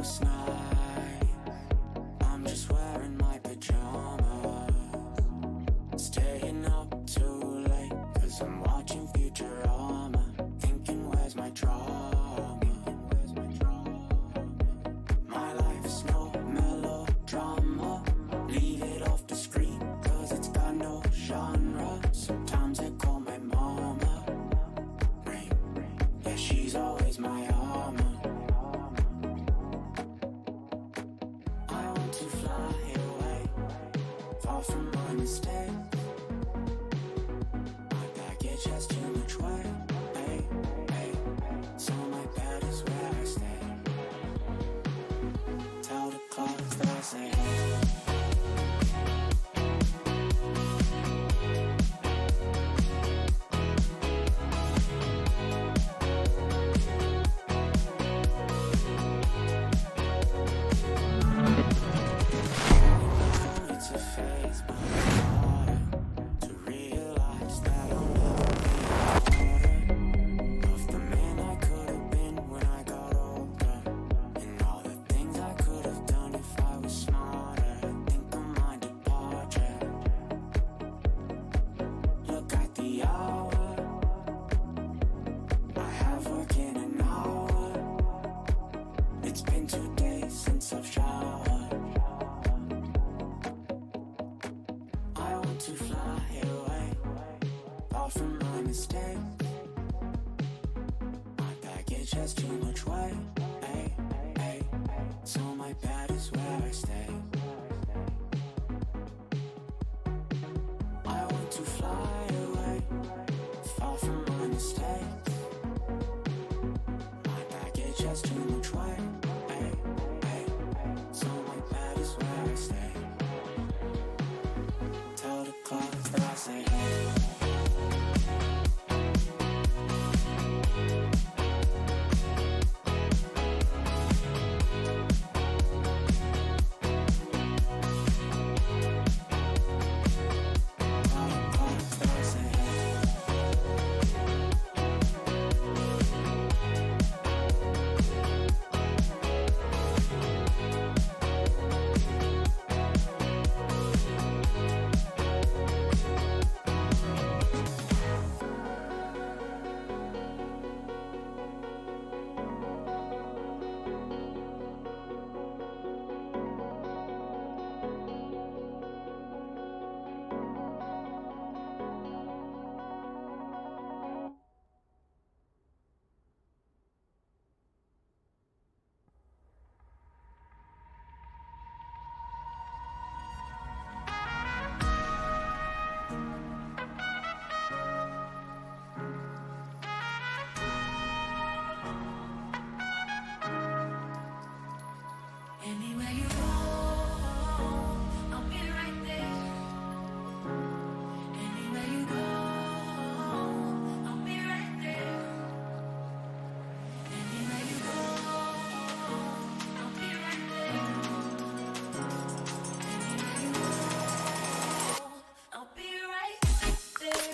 last night. I'm just wearing my pajamas, staying up too late, cause I'm watching Futurama, thinking where's my drama. My life's no melodrama, leave it off the screen, cause it's got no genre. Sometimes I call my mama Rain, yeah, she's always my armor. I want to fly away, far from my mistakes. My baggage has too much weight, hey, hey. So my bed is where I stay. Tell the clouds that I say hey. It's a phase, but it's harder to realize that I'll never be harder of the man I could have been when I got older, and all the things I could have done if I was smarter. Think of my departure. Look at the hour, I have work in an hour. It's been 2 days since I've showered. I want to fly away, far from my mistakes. My baggage has too much weight, hey, hey. So my bed is where I stay. I want to fly away, far from my mistakes. My baggage has too much weight, hey, hey. So my bed is where I stay. Tell the clouds that I say hey. Tell the clouds that I say hey. Anywhere you go, I'll be right there. Anywhere you go, I'll be right there. Anywhere you go, I'll be right there. Anywhere you go, I'll be right there.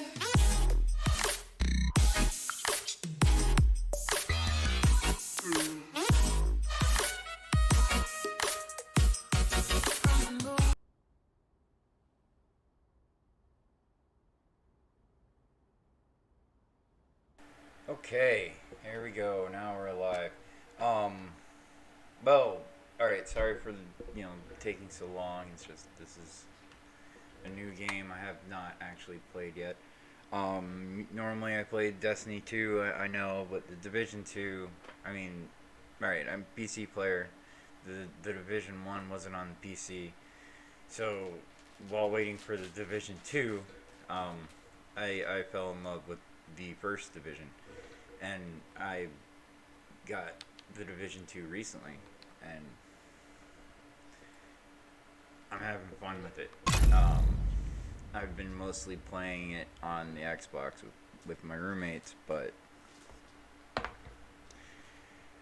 Okay, here we go. Now we're live. Well, alright, sorry for taking so long. It's just this is a new game I have not actually played yet. Normally I played Destiny 2, I know, but the Division 2, I mean, alright, I'm a PC player. The Division 1 wasn't on the PC. So, while waiting for the Division 2, I fell in love with the first Division. And I got the Division 2 recently, and I'm having fun with it. I've been mostly playing it on the Xbox with my roommates, but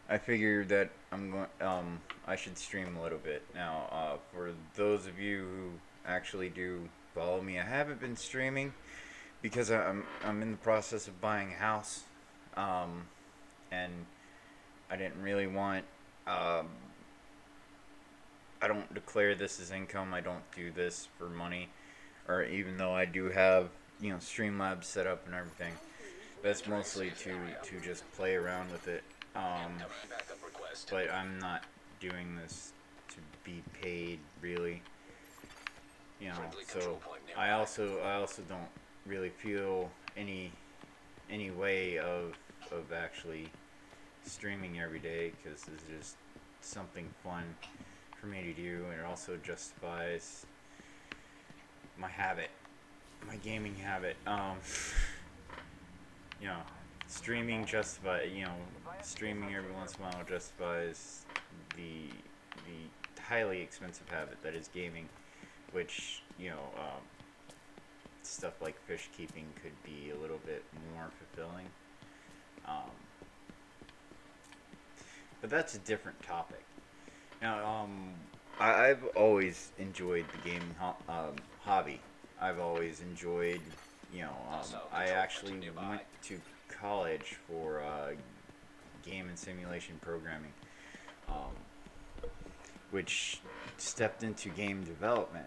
I figured that I should stream a little bit. Now, for those of you who actually do follow me, I haven't been streaming because I'm in the process of buying a house. And I didn't really want I don't declare this as income. I don't do this for money, or even though I do have Streamlabs set up and everything. That's mostly to just play around with it. But I'm not doing this to be paid really. So I also don't really feel any way of actually streaming every day because it's just something fun for me to do, and it also justifies my habit, my gaming habit. You know, streaming streaming every once in a while justifies the highly expensive habit that is gaming, which stuff like fish keeping could be a little bit more fulfilling. Um, but that's a different topic. Now, I've always enjoyed the gaming hobby. I've always enjoyed, I actually went to college for game and simulation programming, um, which stepped into game development.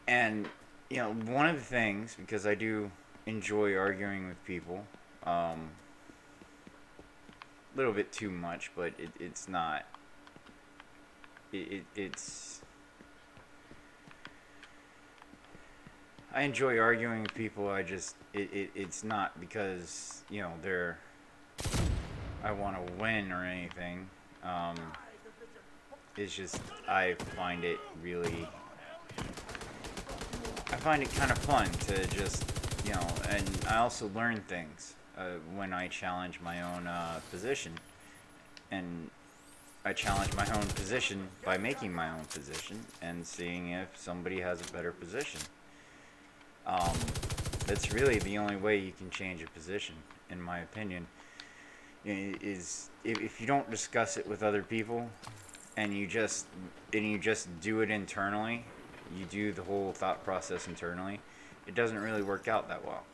And, one of the things, because I do enjoy arguing with people, a little bit too much, but it's not. It's. I enjoy arguing with people. It's not because they're. I want to win or anything. It's just I find it really. I find it kind of fun to just and I also learn things when I challenge my own position, and I challenge my own position by making my own position and seeing if somebody has a better position. Um, that's really the only way you can change a position, in my opinion. Is if you don't discuss it with other people, and you just do it internally, you do the whole thought process internally, it doesn't really work out that well,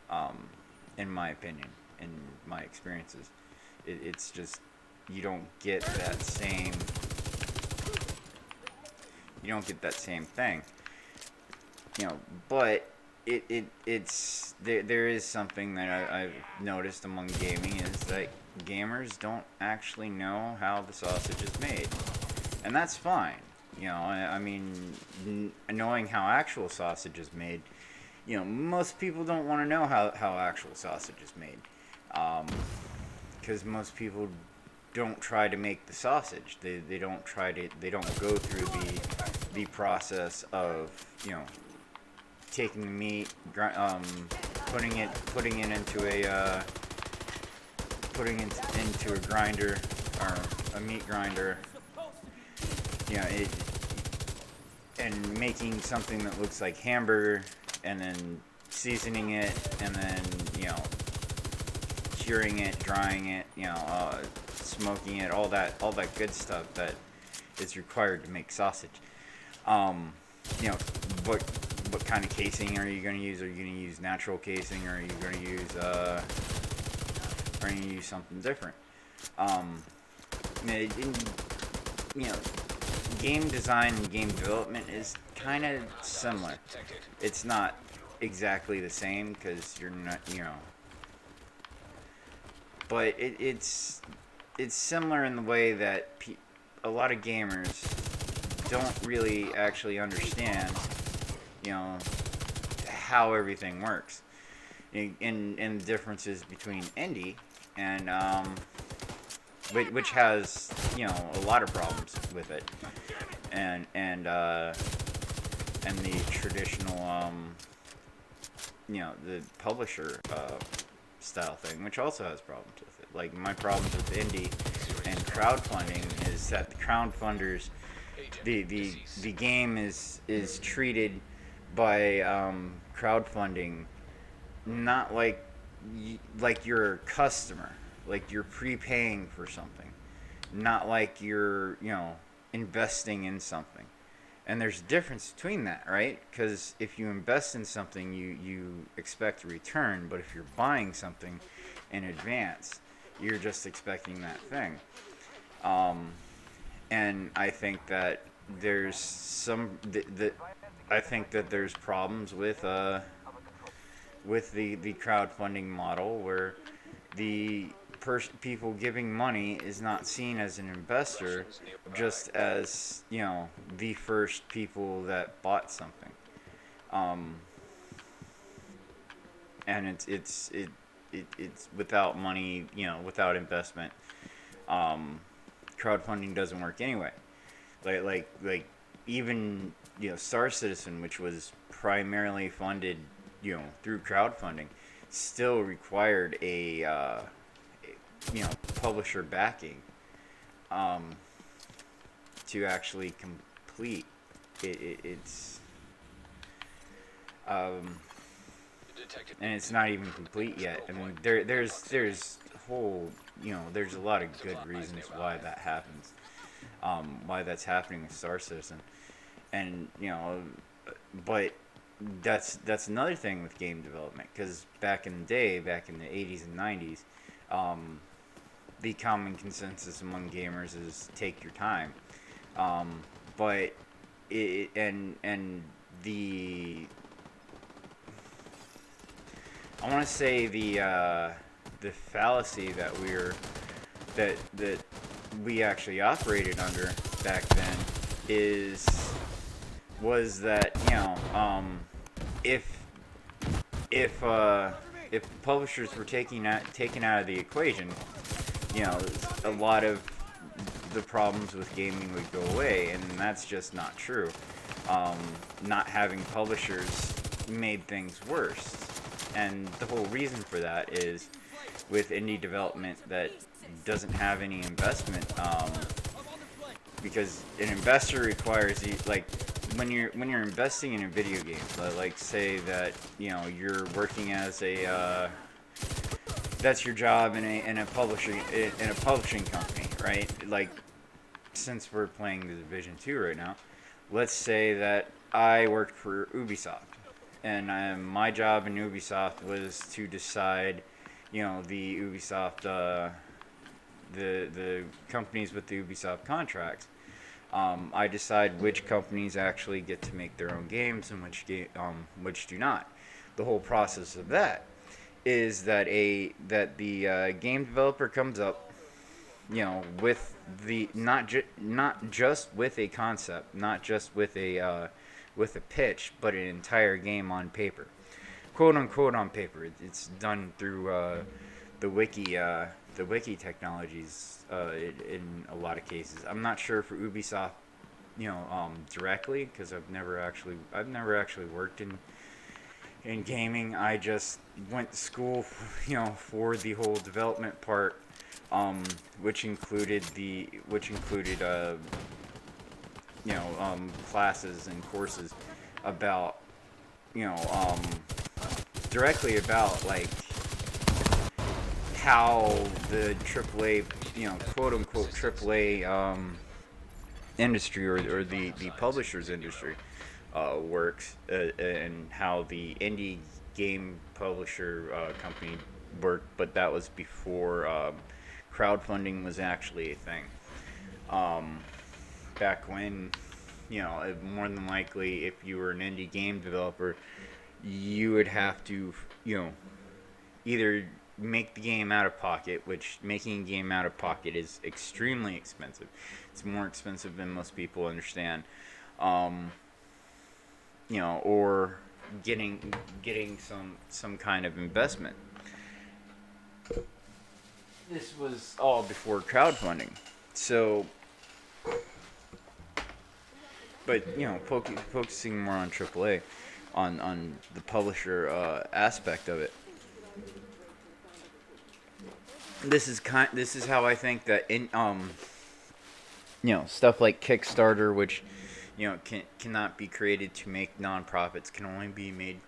um, in my opinion, in my experiences. It's just you don't get that same thing, but there is something that I've noticed among gaming is that gamers don't actually know how the sausage is made, and that's fine. I mean, knowing how actual sausage is made, most people don't want to know how actual sausage is made, because most people don't try to make the sausage. They don't go through the process of taking the meat, putting it into a grinder or a meat grinder. It and making something that looks like hamburger, and then seasoning it, and then curing it, drying it, smoking it, all that good stuff that is required to make sausage. Um, you know, what kind of casing are you going to use? Are you going to use natural casing, or are you going to use something different? In, you know, game design and game development is kind of similar. It's not exactly the same because you're not, but it's similar in the way that a lot of gamers don't really actually understand, how everything works, and the differences between indie and which has a lot of problems with it, and the traditional the publisher style thing, which also has problems with it. Like, my problems with indie and crowdfunding is that the crowdfunders, the game is treated by crowdfunding not like you're a customer, like you're prepaying for something, not like you're investing in something. And there's a difference between that, right? Because if you invest in something, you expect a return, but if you're buying something in advance, you're just expecting that thing. And I think that there's some I think that there's problems with the crowdfunding model where the people giving money is not seen as an investor, just as the first people that bought something. Um, and it's without money, without investment. Um, Crowdfunding doesn't work anyway. Like even Star Citizen, which was primarily funded through crowdfunding, still required a publisher backing um, to actually complete it's um, and it's not even complete yet. I mean, there's whole there's a lot of good reasons why that happens, why that's happening with Star Citizen, and but that's another thing with game development, because back in the day, back in the 80s and 90s, um, the common consensus among gamers is take your time, um, but and the I want to say the fallacy that we actually operated under back then is was that if if uh, if publishers were taken out of the equation, a lot of the problems with gaming would go away, and that's just not true. Um, Not having publishers made things worse, and the whole reason for that is with indie development that doesn't have any investment. Because an investor requires you, like when you're investing in a video game, like say that you're working as a that's your job in a publishing company, right? Like, since we're playing the Division 2 right now, let's say that I worked for Ubisoft, and my job in Ubisoft was to decide, the Ubisoft, the companies with the Ubisoft contracts. I decide which companies actually get to make their own games and which do not. The whole process of that is that the game developer comes up, with the not just with a concept, not just with a pitch, but an entire game on paper, quote unquote on paper. It's done through the wiki technologies in a lot of cases. I'm not sure for Ubisoft, directly, because I've never actually worked in gaming. I just went to school, for the whole development part, which included classes and courses about, you know, um, directly about like how the AAA, quote unquote AAA industry, or the publishers industry works, and how the indie game publisher company worked, but that was before crowdfunding was actually a thing. Um, Back when, more than likely, if you were an indie game developer, you would have to, either make the game out of pocket, which making a game out of pocket is extremely expensive. It's more expensive than most people understand. Um, or getting some kind of investment. This was all before crowdfunding. So, but focusing more on AAA, on the publisher aspect of it. This is how I think that in stuff like Kickstarter, which cannot be created to make nonprofits, can only be made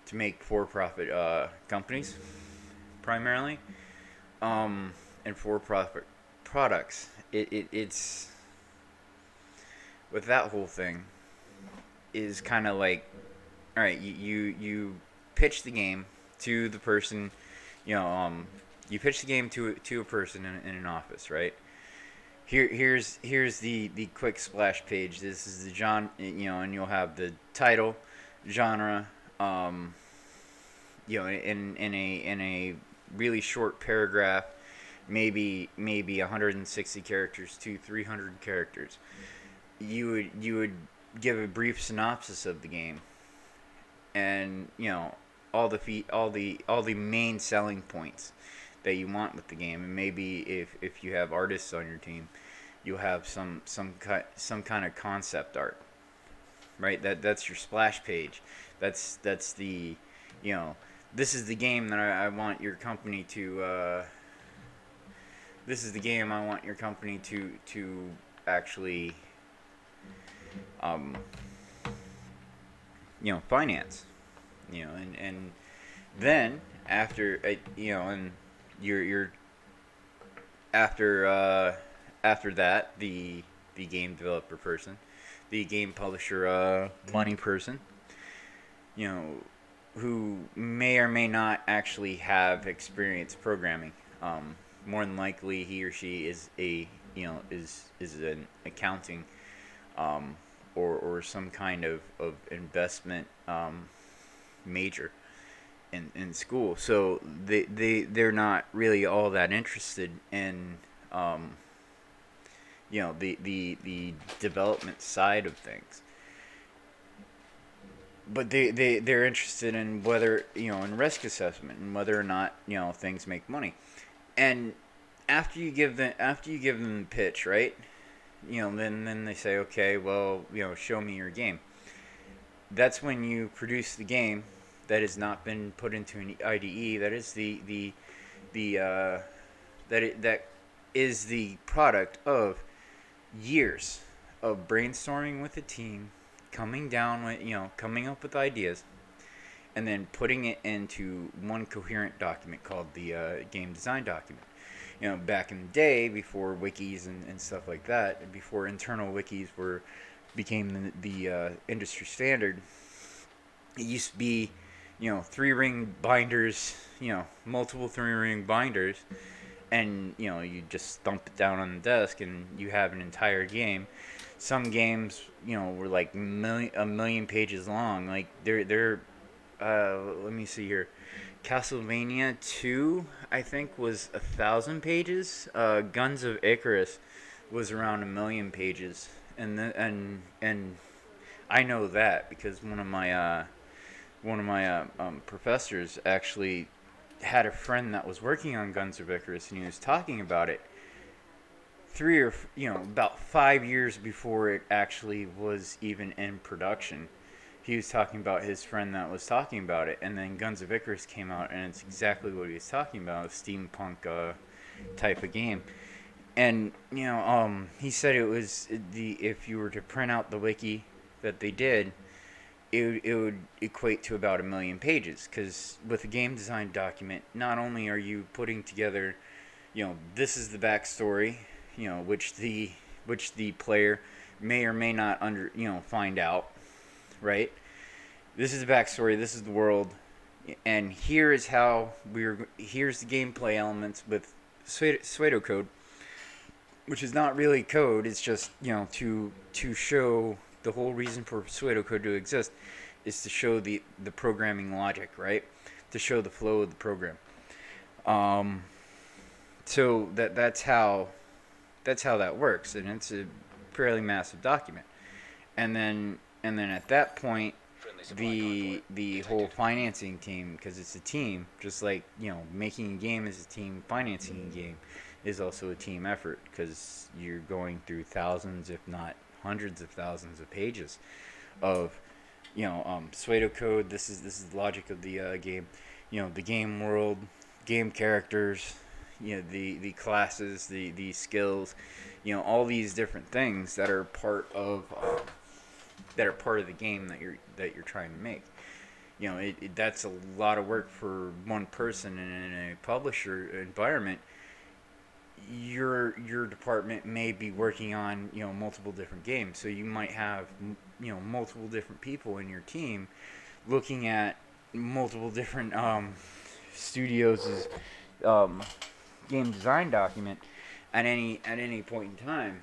to make for-profit companies primarily, and for-profit products. It's with that whole thing is kind of like, all right, you pitch the game to the person, you know, um, you pitch the game to a person in an office, right? here's the quick splash page. This is the genre, and you'll have the title, genre, um, in a really short paragraph, maybe 160 characters to 300 characters. You would give a brief synopsis of the game, and all the main selling points that you want with the game, and maybe if you have artists on your team, you'll have some kind of concept art, right? That's your splash page. That's the you know this is the game that I want your company to this is the game I want your company to actually um, finance, and then after and you're after that, the game developer person, the game publisher money person, you know who may or may not actually have experience programming. More than likely, he or she is a is an accounting, um, or some kind of investment major in school. So they're not really all that interested in um, the development side of things. But they're interested in whether in risk assessment and whether or not things make money. And after you give them the pitch, right? Then they say, okay, well, show me your game. That's when you produce the game that has not been put into an IDE. That is the that is the product of years of brainstorming with a team, coming up with ideas, and then putting it into one coherent document called the game design document. Back in the day, before wikis and stuff like that, before internal wikis became the industry standard, it used to be, three ring binders, multiple three ring binders, and you just thump it down on the desk and you have an entire game. Some games, were like a million pages long. Like they're let me see here. Castlevania 2, I think, was 1,000 pages. Guns of Icarus was around a million pages, and I know that because one of my professors actually had a friend that was working on Guns of Icarus, and he was talking about it about 5 years before it actually was even in production. He was talking about his friend that was talking about it, and then Guns of Icarus came out, and it's exactly what he was talking about, a steampunk type of game. And he said it was the if you were to print out the wiki that they did, it would equate to about a million pages. Because with a game design document, not only are you putting together, this is the backstory, which the player may or may not find out, right? This is the backstory. This is the world, and here's the gameplay elements with pseudocode, which is not really code. It's just to show the whole reason for pseudocode to exist is to show the programming logic, right? To show the flow of the program. So that's how that works, and it's a fairly massive document. And then at that point, the whole financing team, because it's a team, just like making a game is a team, financing a game is also a team effort, because you're going through thousands, if not hundreds of thousands of pages of pseudocode. This is the logic of the game, the game world, game characters, the classes, the skills, all these different things that are part of the game that you're trying to make. That's a lot of work for one person, and in a publisher environment, your department may be working on multiple different games, so you might have multiple different people in your team looking at multiple different studios' game design document, at any point in time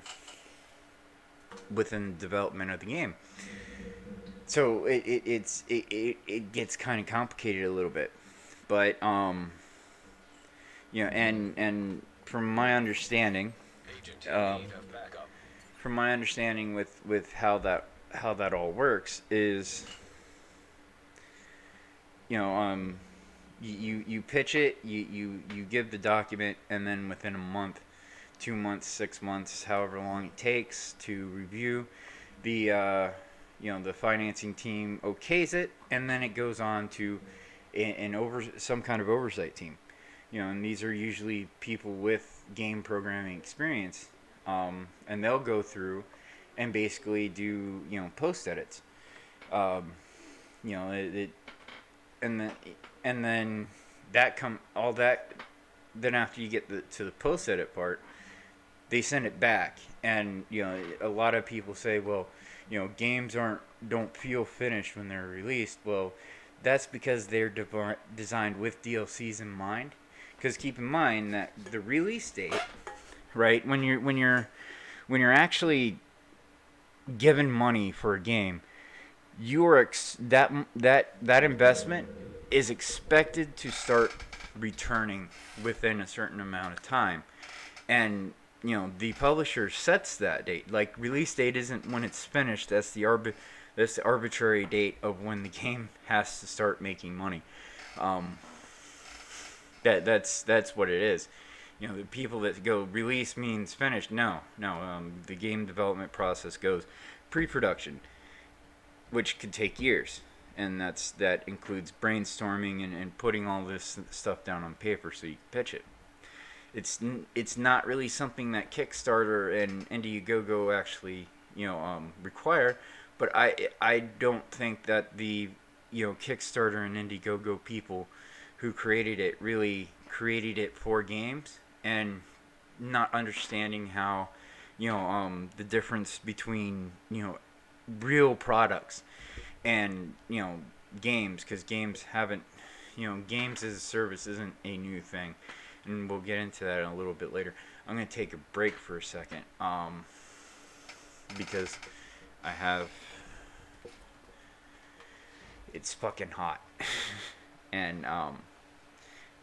within the development of the game. So it gets kind of complicated a little bit, but and um, from my understanding with how that all works is, you pitch it, you give the document, and then within a month, 2 months, 6 months, however long it takes to review, the financing team okays it, and then it goes on to some kind of oversight team. And these are usually people with game programming experience, and they'll go through and basically do post edits. Um, it and then and then that come all that then after you get to the post edit part, they send it back, and a lot of people say, well, games don't feel finished when they're released. Well, that's because they're designed with DLCs in mind. Because keep in mind that the release date, right, when you're actually given money for a game, you are that investment is expected to start returning within a certain amount of time. And the publisher sets that date. Like, release date isn't when it's finished. That's the arbitrary date of when the game has to start making money. That's what it is. The people that go release means finished. No. The game development process goes pre-production, which could take years, and that includes brainstorming and putting all this stuff down on paper so you can pitch it. It's not really something that Kickstarter and Indiegogo actually require, but I don't think that the Kickstarter and Indiegogo people who created it really created it for games, and not understanding how the difference between real products and games, because games as a service isn't a new thing, and we'll get into that a little bit later. I'm going to take a break for a second, because it's fucking hot, and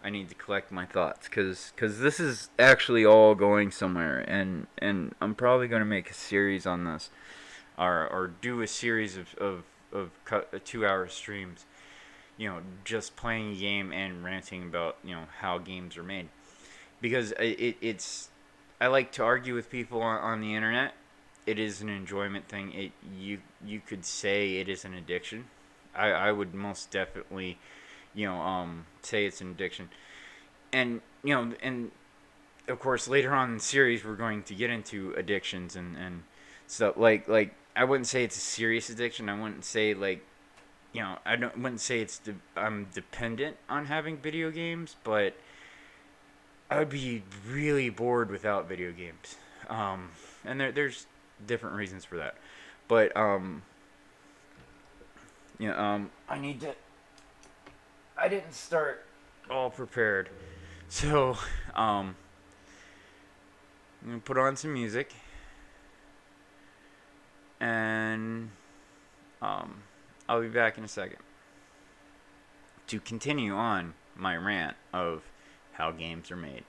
I need to collect my thoughts, because this is actually all going somewhere, and I'm probably going to make a series on this, or do a series of 2-hour streams, just playing a game and ranting about how games are made, because I like to argue with people on the internet. It is an enjoyment thing. You could say it is an addiction. I would most definitely say it's an addiction, and and of course later on in the series we're going to get into addictions and stuff. Like I wouldn't say it's a serious addiction. I wouldn't say wouldn't say I'm dependent on having video games, but I would be really bored without video games. And there's different reasons for that, but I didn't start all prepared, so I'm gonna put on some music, and I'll be back in a second to continue on my rant of how games are made.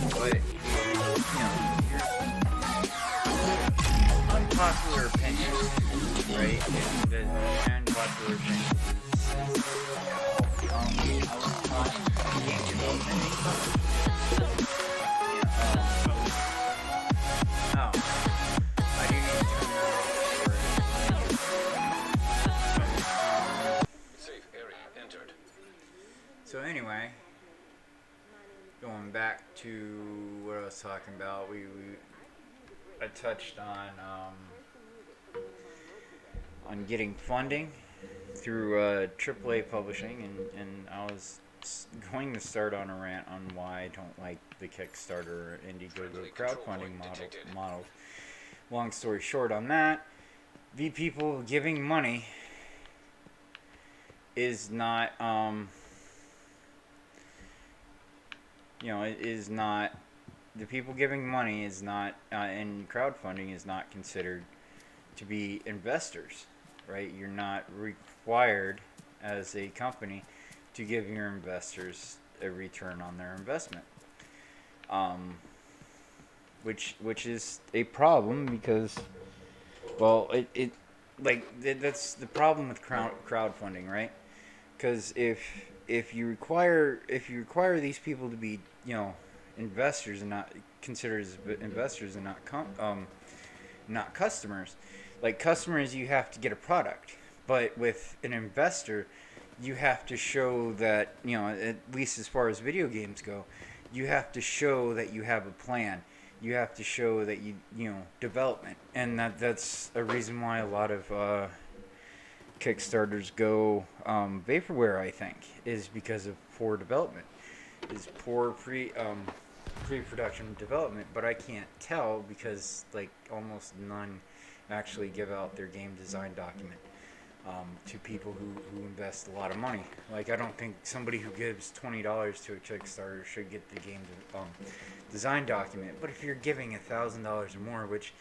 But here's unpopular opinion, right? And the unpopular opinion is I was taught game development. Oh, I do need to turn that off. Safe area entered. So anyway, going back to what I was talking about, I touched on getting funding through AAA publishing, and I was going to start on a rant on why I don't like the Kickstarter Indiegogo crowdfunding model. Long story short on that, the people giving money is not it is not the people giving money is not in crowdfunding is not considered to be investors, right? You're not required as a company to give your investors a return on their investment, which is a problem because, well, that's the problem with crowdfunding, right? Because if you require these people to be investors and not considered as investors and not customers, like customers you have to get a product, but with an investor you have to show that at least as far as video games go, you have to show that you have a plan. You have to show that development, and that's a reason why a lot of Kickstarters go vaporware, I think, is because of poor development, is poor pre-production development. But I can't tell because almost none actually give out their game design document to people who invest a lot of money. I don't think somebody who gives $20 to a Kickstarter should get the game design document. But if you're giving $1,000 or more, which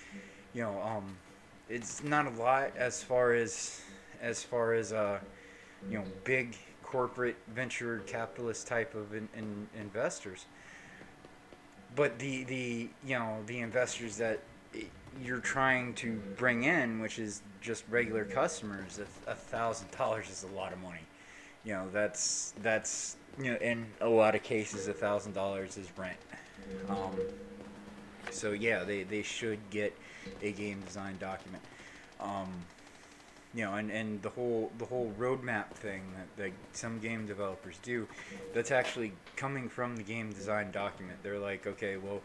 it's not a lot as far as big corporate venture capitalist type of investors, but the investors that you're trying to bring in, which is just regular customers, $1,000 is a lot of money. That's in a lot of cases $1,000 is rent. So yeah, they should get a game design document. And the whole roadmap thing that some game developers do, that's actually coming from the game design document. They're like, okay, well,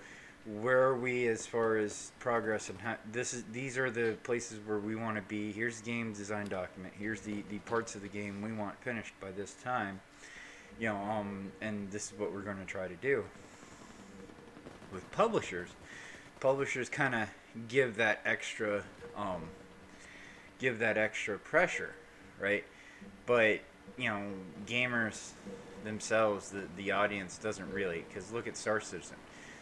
where are we as far as progress, and these are the places where we want to be. Here's the game design document. Here's the parts of the game we want finished by this time. And this is what we're going to try to do. With publishers kind of give that extra pressure, right? But gamers themselves, the audience doesn't really, because look at Star Citizen.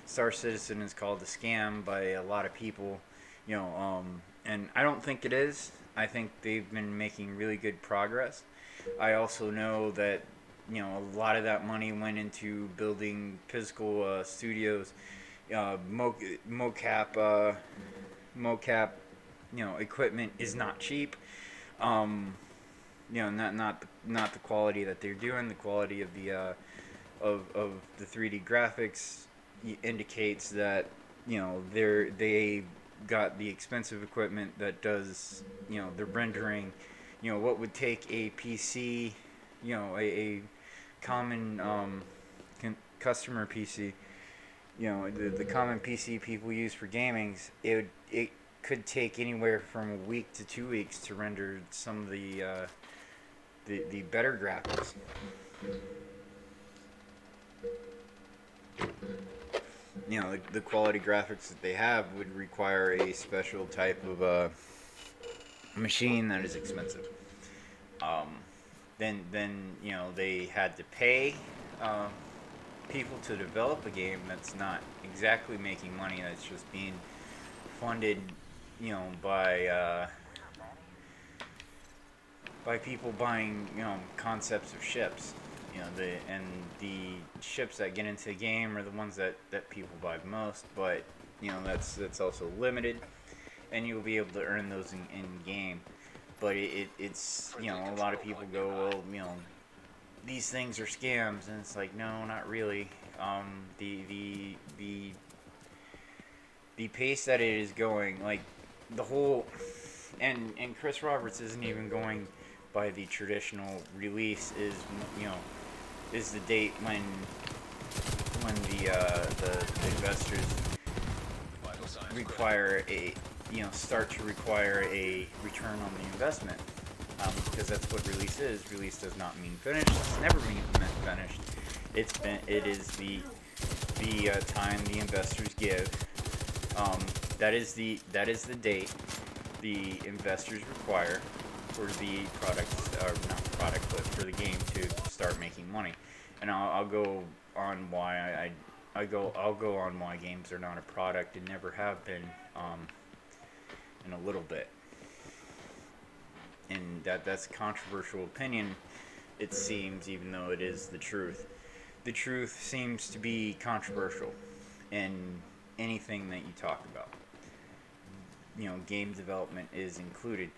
Star Citizen is called a scam by a lot of people, and I don't think it is. I think they've been making really good progress. I also know that a lot of that money went into building physical studios, mocap equipment is not cheap. Not the quality that they're doing. The quality of the of the 3D graphics indicates that they got the expensive equipment that does the rendering. What would take a PC, a common customer PC, the common PC people use for gaming, it could take anywhere from a week to 2 weeks to render some of the better graphics. The quality graphics that they have would require a special type of machine that is expensive. Then they had to pay people to develop a game that's not exactly making money. That's just being funded, by people buying, concepts of ships. the ships that get into the game are the ones that people buy most, but that's also limited, and you'll be able to earn those in game. But it's a lot of people go, well, these things are scams, and it's like, no, not really. The pace that it is going, like the whole, and Chris Roberts isn't even going by the traditional release. Is the date when the investors require a start to require a return on the investment, because that's what release is. Release does not mean finished. It's never meant finished. It is the time the investors give. That is the date the investors require for the product, or not product, but for the game to start making money. And I'll go on why I'll go on why games are not a product and never have been, in a little bit. And that's a controversial opinion, it seems, even though it is the truth. The truth seems to be controversial in anything that you talk about. Game development is included.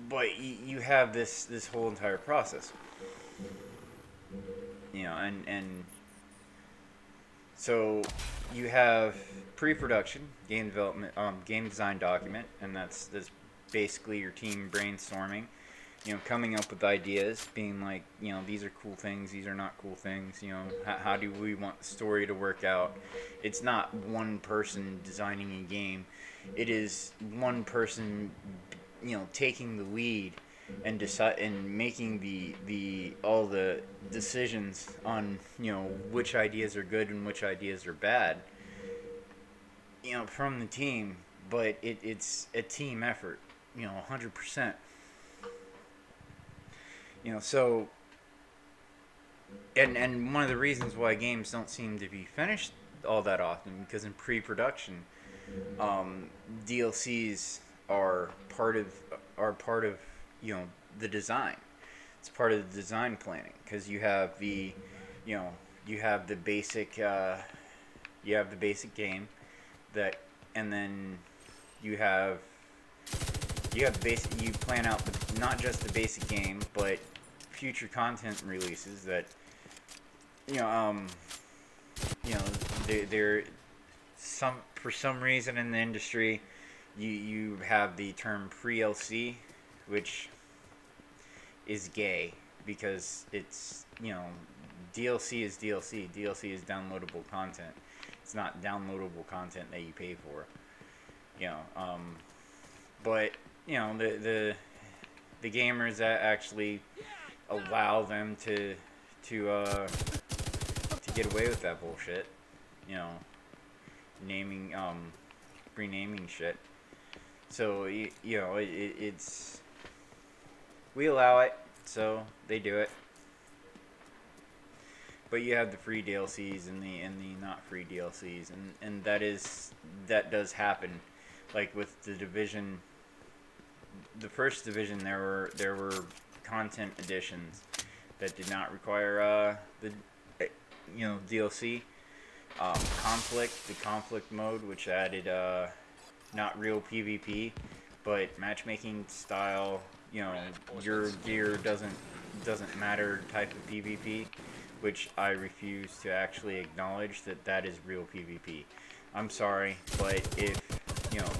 But you have this whole entire process. And so you have pre-production, game development, game design document, and that's basically your team brainstorming, coming up with ideas, being like, these are cool things, these are not cool things, how do we want the story to work out. It's not one person designing a game. It is one person, taking the lead and decide and making the all the decisions on which ideas are good and which ideas are bad, from the team. But it's a team effort, 100%. So and one of the reasons why games don't seem to be finished all that often, because in pre-production, DLCs are part of the design. It's part of the design planning, because you have the basic game that, and then you plan out not just the basic game, but future content releases that they're for some reason in the industry, you have the term pre-LC, which is gay, because it's DLC is DLC. DLC is downloadable content. It's not downloadable content that you pay for. But the gamers that actually allow them to get away with that bullshit, naming renaming shit. So it's, we allow it, so they do it. But you have the free DLCs and the not free DLCs, and that does happen. Like with the Division, the first Division, there were content additions that did not require the DLC. The conflict mode, which added not real PvP, but matchmaking style. Your gear doesn't matter type of PvP, which I refuse to actually acknowledge that is real PvP. I'm sorry, but if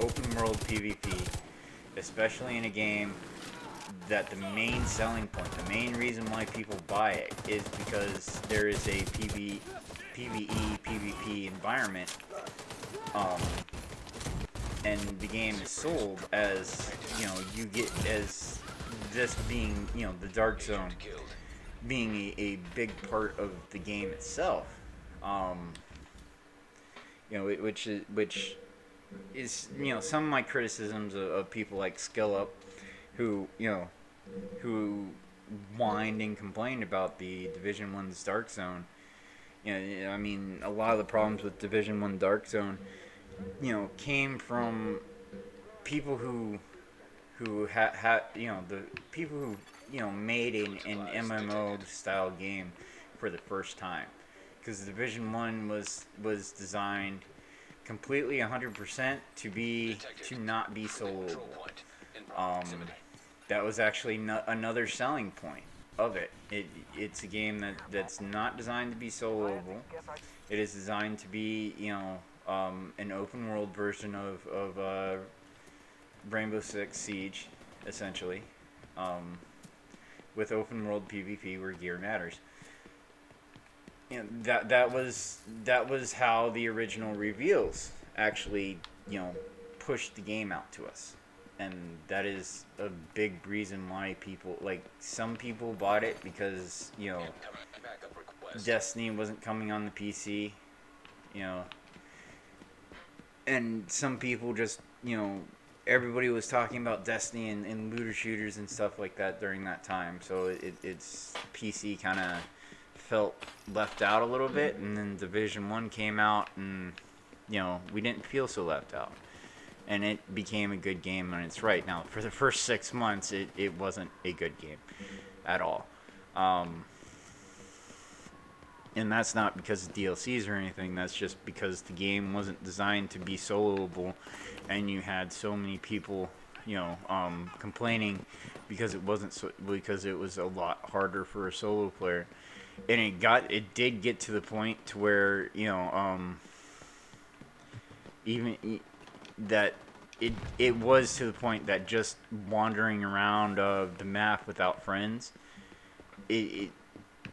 open world PvP, especially in a game that the main selling point, the main reason why people buy it, is because there is a PvE, PvP environment, and the game is sold as, you get as this being, the Dark Zone being a big part of the game itself, which is some of my criticisms of people like Skill Up, who whined and complained about the Division 1's Dark Zone. I mean, a lot of the problems with Division 1 Dark Zone, came from people who had the people who made an MMO style game for the first time, because Division One was designed completely 100% to not be soloable. Um, that was actually another selling point of it. It's a game that's not designed to be soloable. It is designed to be an open world version of Rainbow Six Siege, essentially, um, with open world PvP where gear matters. That was how the original reveals actually pushed the game out to us, and that is a big reason why some people bought it because Destiny wasn't coming on the PC, you know, and some people just everybody was talking about Destiny and looter shooters and stuff like that during that time, so it's PC kind of felt left out a little bit, and then Division 1 came out, and we didn't feel so left out, and it became a good game on its right. Now, for the first 6 months, it wasn't a good game at all, and that's not because of DLCs or anything. That's just because the game wasn't designed to be soloable, and you had so many people complaining because it was a lot harder for a solo player. And it did get to the point to where even that it was to the point that just wandering around the map without friends, it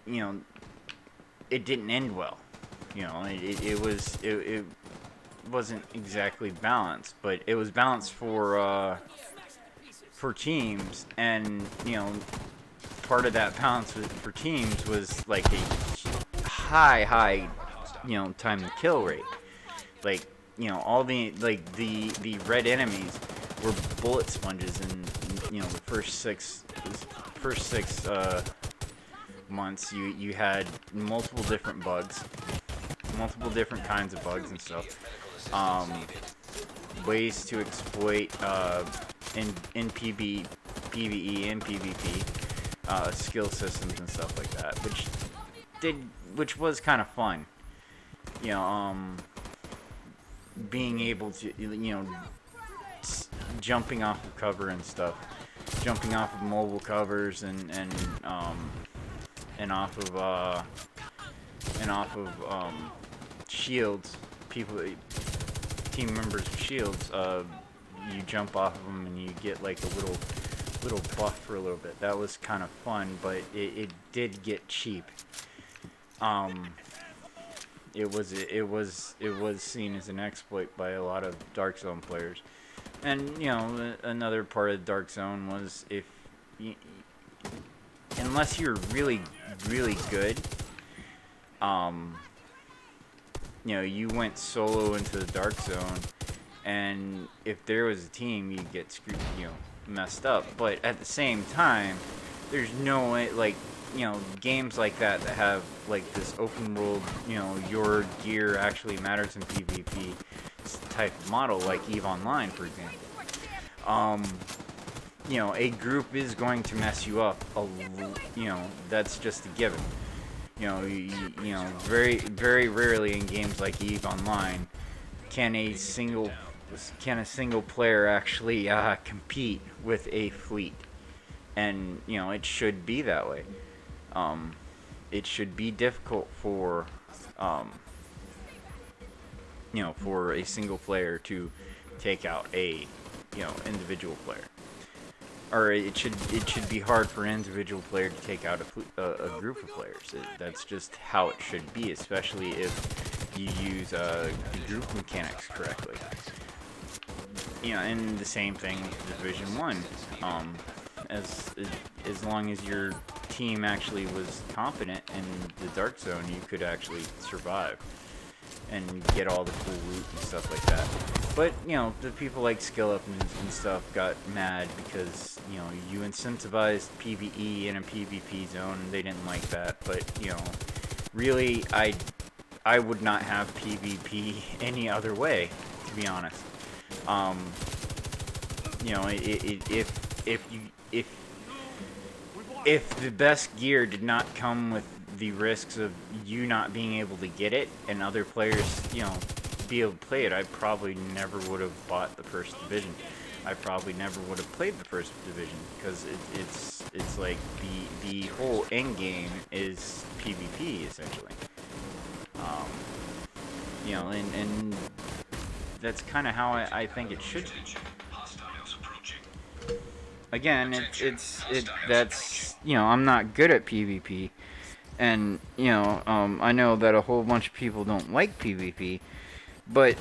didn't end well. It wasn't exactly balanced, but it was balanced for teams, and part of that balance for teams was like a high time to kill rate. Like all the the red enemies were bullet sponges, and the first six months you had multiple different bugs, multiple different kinds of bugs and stuff. Ways to exploit in PvE and PvP. Skill systems and stuff like that, which was kind of fun. Being able to jumping off of cover and stuff, jumping off of mobile covers and off of shields. Team members' shields. You jump off of them and you get like a little buff for a little bit. That was kind of fun, but it did get cheap. It was seen as an exploit by a lot of Dark Zone players, and another part of Dark Zone was unless you're really good, you went solo into the Dark Zone, and if there was a team, you'd get screwed, messed up. But at the same time, there's no way, games like that have like this open world, your gear actually matters in PvP type of model, like EVE Online, for example. A group is going to mess you up. That's just a given. Very, very rarely in games like EVE Online can a single player actually compete with a fleet, and it should be that way. It should be difficult for for a single player to take out a individual player, or it should be hard for an individual player to take out a group of players. That's just how it should be, especially if you use the group mechanics correctly. And the same thing with Division 1. As long as your team actually was competent in the Dark Zone, you could actually survive and get all the cool loot and stuff like that. But, the people like Skill Up and stuff got mad because, you incentivized PvE in a PvP zone, and they didn't like that. But, really, I would not have PvP any other way, to be honest. if the best gear did not come with the risks of you not being able to get it and other players, be able to play it, I probably never would have bought the first division. I probably never would have played the first division because it's like the whole end game is PvP essentially. Um, and that's kind of how I think it should be. Again, that's I'm not good at PvP, and I know that a whole bunch of people don't like PvP, but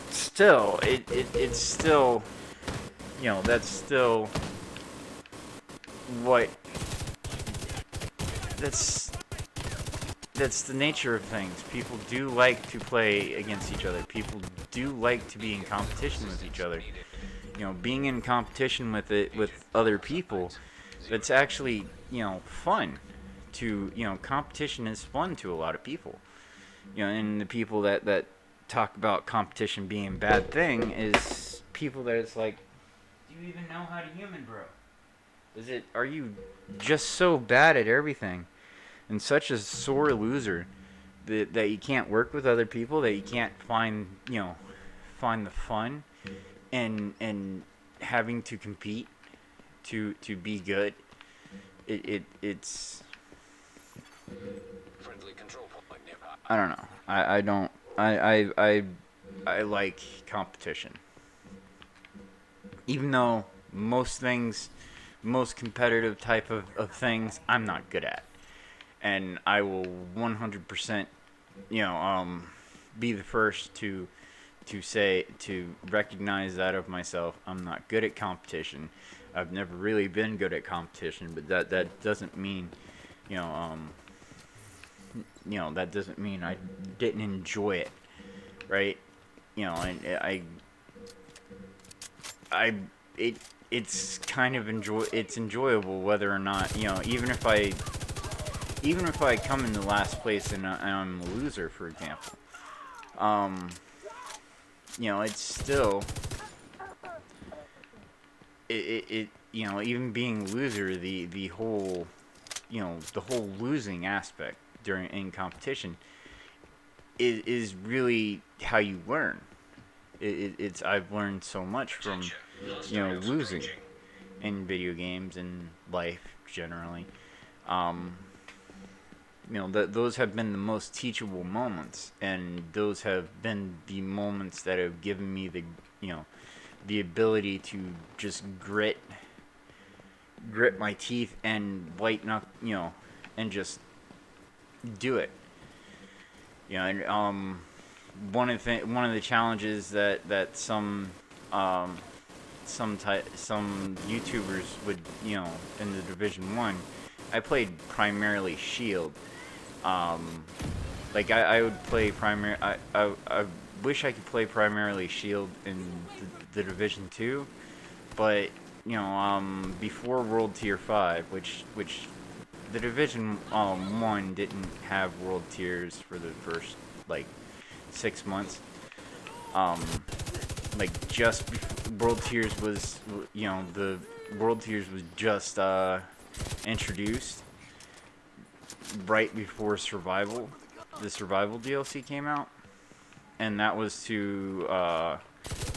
still, it's still that's still what that's that's the nature of things. People do like to play against each other. People do like to be in competition with each other. Being in competition with other people, that's actually fun. Competition is fun to a lot of people. And the people that talk about competition being a bad thing is people that it's like, do you even know how to human, bro? Are you just so bad at everything and such a sore loser that you can't work with other people, that you can't find the fun and having to compete to be good. It's Friendly control point nearby. I don't know. I don't I like competition. Even though most competitive type of things I'm not good at. And I will 100% be the first to recognize that of myself. I'm not good at competition. I've never really been good at competition, but that doesn't mean that doesn't mean I didn't enjoy it, right? And I it it's kind of it's enjoyable whether or not even if I come in the last place and I'm a loser, for example. It's still even being a loser, the whole the whole losing aspect in competition is really how you learn. It's I've learned so much from losing in video games and life generally. Um, those have been the most teachable moments, and those have been the moments that have given me the ability to just grit my teeth and lighten up, and just do it. And one of the challenges that some YouTubers would in the Division 1, I played primarily Shield. Like I would play I wish I could play primarily Shield in the Division 2, but before World Tier 5, which the Division 1 didn't have World Tiers for the first like 6 months. Like just World Tiers was the World Tiers was just introduced right before the Survival DLC came out, and that was to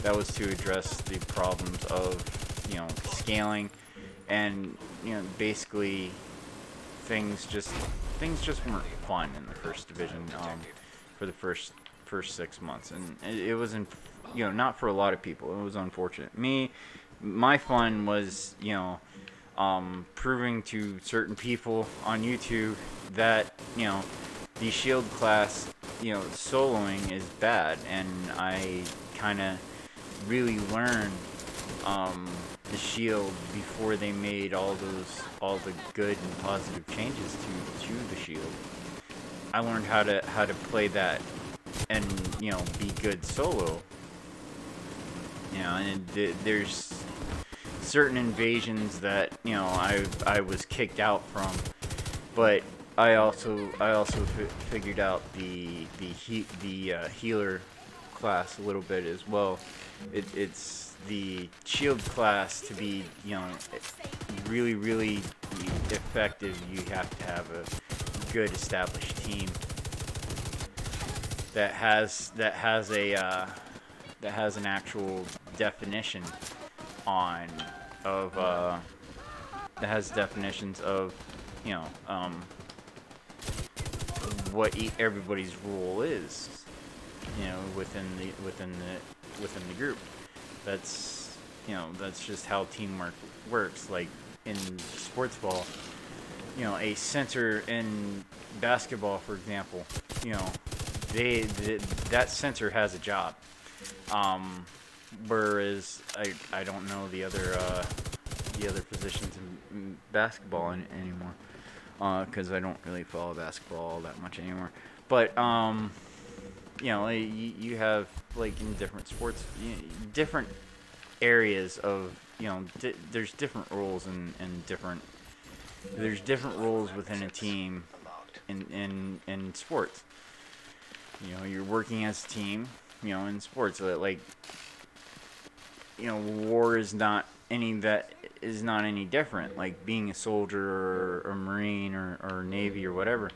address the problems of scaling, and basically things just weren't fun in the first division for the first 6 months, and it wasn't not for a lot of people. It was unfortunate. My fun was proving to certain people on YouTube that the shield class soloing is bad, and I kind of really learned the shield before they made all the good and positive changes to the shield. I learned how to play that and be good solo. And there's certain invasions that I was kicked out from, but I also figured out the healer class a little bit as well. It's the shield class to be really, really effective, you have to have a good established team that has an actual definition on of that has definitions of you know what everybody's role is, within the group. That's just how teamwork works. Like in sports ball, a center in basketball, for example, you know, they that center has a job. Um, Whereas I don't know the other positions in basketball anymore, because I don't really follow basketball all that much anymore. But you have like in different sports, different areas of there's different roles and different there's different roles within a team in sports. You're working as a team. In sports, like war is not any different. Like being a soldier or a marine or navy or whatever,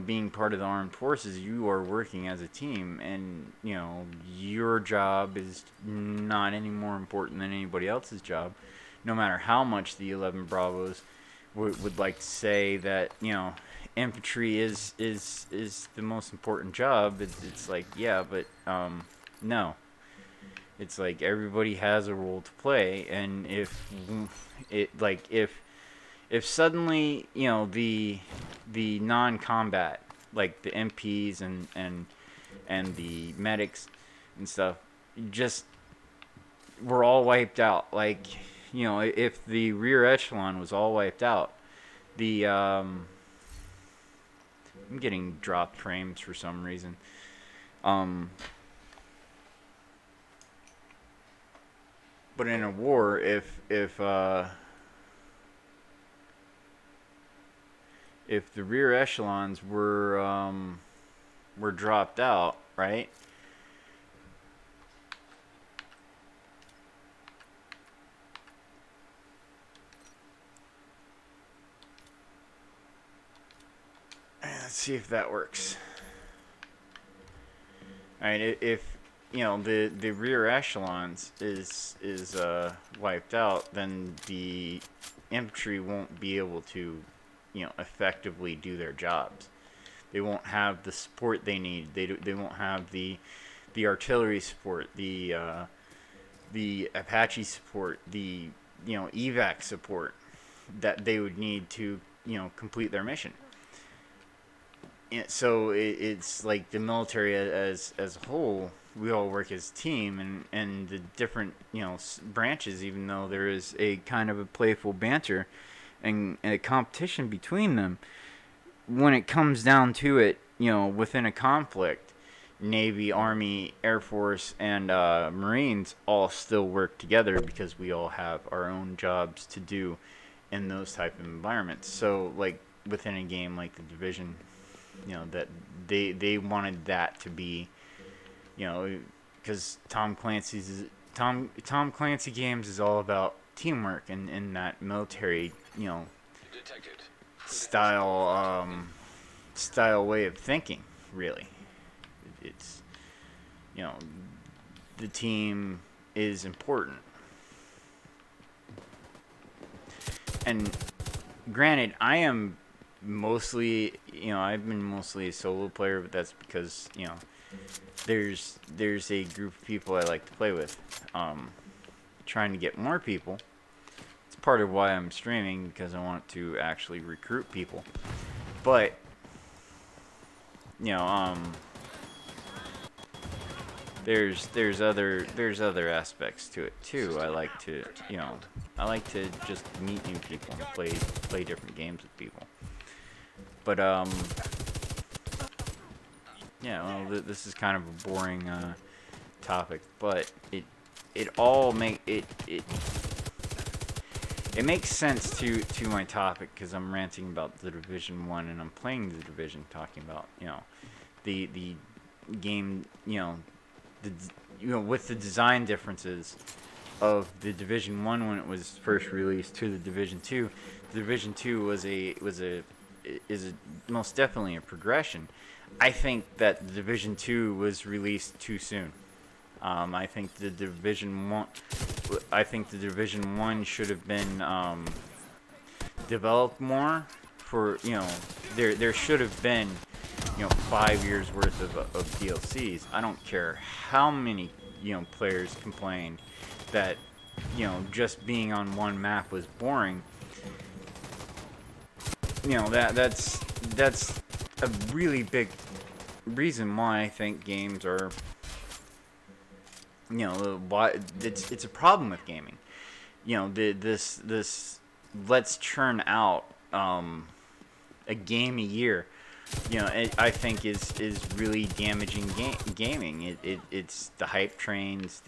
being part of the armed forces, you are working as a team, and your job is not any more important than anybody else's job, no matter how much the 11 Bravos would like to say that infantry is the most important job. It's like, yeah, but no. It's like everybody has a role to play, and if suddenly the non-combat, like the MPs and the medics and stuff, just were all wiped out. Like if the rear echelon was all wiped out, the I'm getting dropped frames for some reason. But in a war, if the rear echelons were dropped out, right? Let's see if that works. All right, if the rear echelons is wiped out, then the infantry won't be able to effectively do their jobs. They won't have the support they need. They won't have the artillery support, the Apache support, the evac support that they would need to complete their mission. So it's like the military as a whole, we all work as a team, and the different branches, even though there is a kind of a playful banter and a competition between them, when it comes down to it, within a conflict, Navy, Army, Air Force, and Marines all still work together because we all have our own jobs to do in those type of environments. So like within a game like the Division, that they wanted that to be, because Tom Clancy games is all about teamwork and that military style way of thinking. Really, it's the team is important. And granted, I am mostly, I've been mostly a solo player, but that's because there's a group of people I like to play with. Trying to get more people. It's part of why I'm streaming, because I want to actually recruit people. But there's other aspects to it too. I like to just meet new people and play different games with people. But this is kind of a boring topic, but it all it makes sense to my topic, because I'm ranting about the Division 1 and I'm playing the Division, talking about the game, with the design differences of the Division 1 when it was first released to the Division 2. The Division 2 is most definitely a progression. I think that the Division 2 was released too soon. I think the Division 1 should have been developed more. For there should have been 5 years worth of DLCs. I don't care how many players complained that just being on one map was boring. That's a really big reason why I think games are why it's a problem with gaming. This let's churn out a game a year. I think is really damaging gaming. It's the hype trains,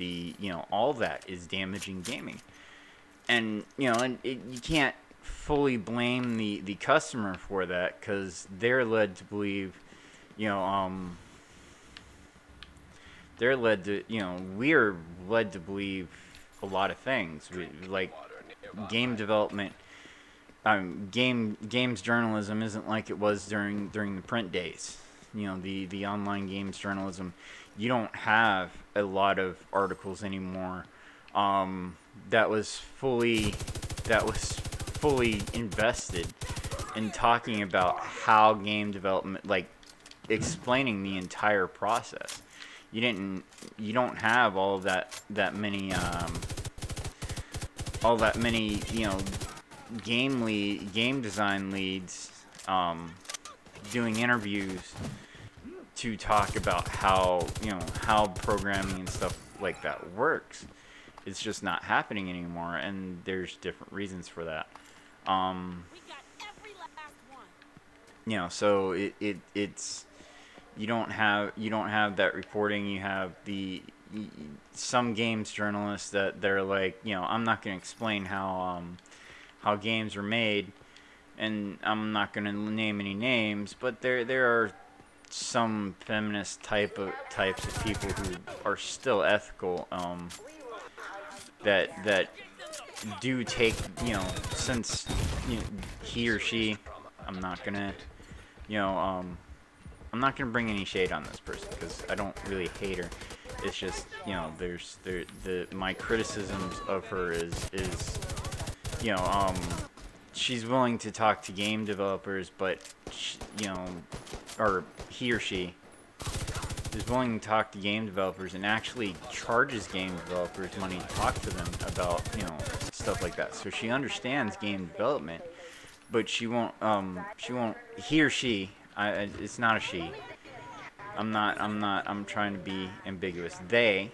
all that is damaging gaming. And you can't fully blame the customer for that, because they're led to believe, we're led to believe a lot of things, like game development. Games journalism isn't like it was during the print days. The online games journalism, you don't have a lot of articles anymore that was fully invested in talking about how game development, like explaining the entire process. You don't have all that many game design leads doing interviews to talk about how programming and stuff like that works. It's just not happening anymore, and there's different reasons for that. So it's you don't have that reporting. You have some games journalists that they're like, I'm not going to explain how games are made, and I'm not going to name any names, but there are some feminist types of people who are still ethical, that do take, since he or she, I'm not gonna bring any shade on this person, because I don't really hate her. It's just, my criticisms of her is she's willing to talk to game developers, but or he or she is willing to talk to game developers and actually charges game developers money to talk to them about stuff like that. So she understands game development, but she won't. He or she. It's not a she. I'm trying to be ambiguous. They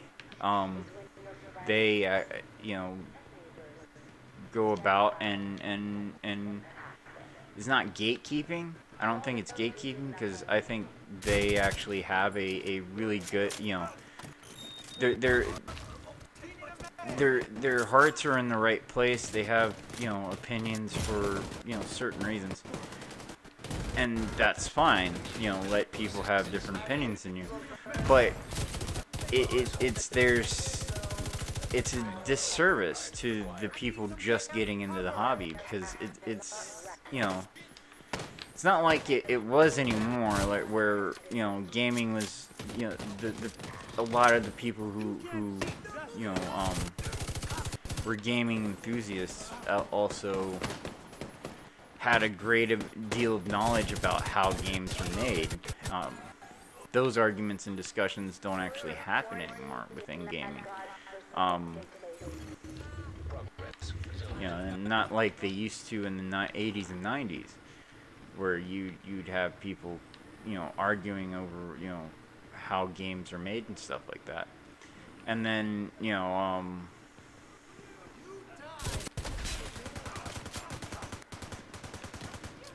go about and it's not gatekeeping. I don't think it's gatekeeping, because I think they actually have a really good, their hearts are in the right place. They have opinions for certain reasons, and that's fine. Let people have different opinions than you, but it's a disservice to the people just getting into the hobby, because it's it's not like it was anymore, like where gaming was, a lot of the people who were gaming enthusiasts also had a great deal of knowledge about how games were made. Those arguments and discussions don't actually happen anymore within gaming. And not like they used to in the 80s and 90s, where you'd have people, arguing over, how games are made and stuff like that. And then, and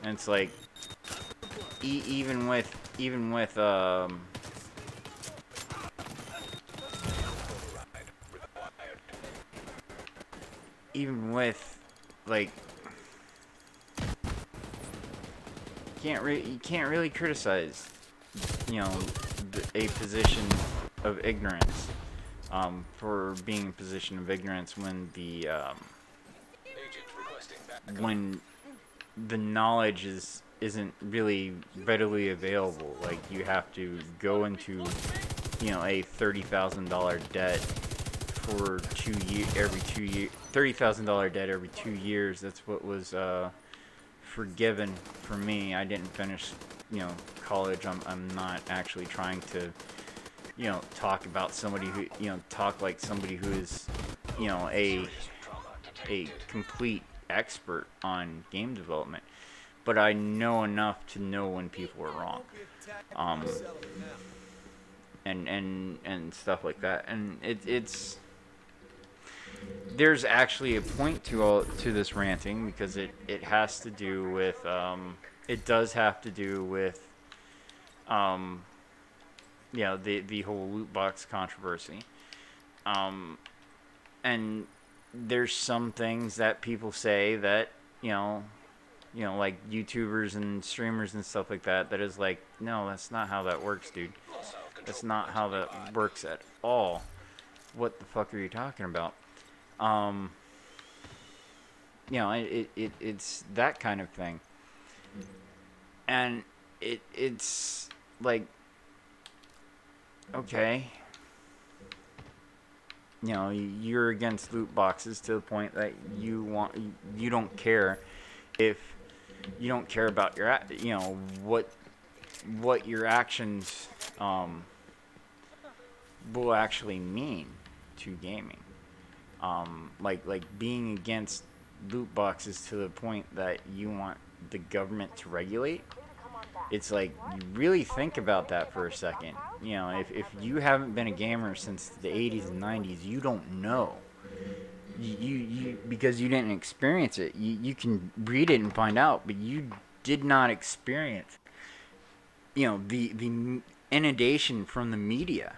it's like, even with like, you can't really criticize a position of ignorance. for being in a position of ignorance when when the knowledge isn't really readily available. Like you have to go into a $30,000 debt for 2 year every 2 year $30,000 debt every 2 years. That's what was forgiven for me. I didn't finish college. I'm not actually trying to talk about somebody who talk like somebody who is a complete expert on game development, but I know enough to know when people are wrong, um, and stuff like that. And it's there's actually a point to this ranting, because it has to do with it does have to do with um, the whole loot box controversy, um, and there's some things that people say that like YouTubers and streamers and stuff like that, that is like, no, that's not how that works, dude. That's not how that works at all. What the fuck are you talking about? Um, it's that kind of thing, and it's like, okay, you're against loot boxes to the point that you don't care if you don't care about your what your actions will actually mean to gaming. Like being against loot boxes to the point that you want the government to regulate. It's like, you really think about that for a second. If you haven't been a gamer since the 80s and 90s, you don't know. You because you didn't experience it. You can read it and find out, but you did not experience the inundation from the media,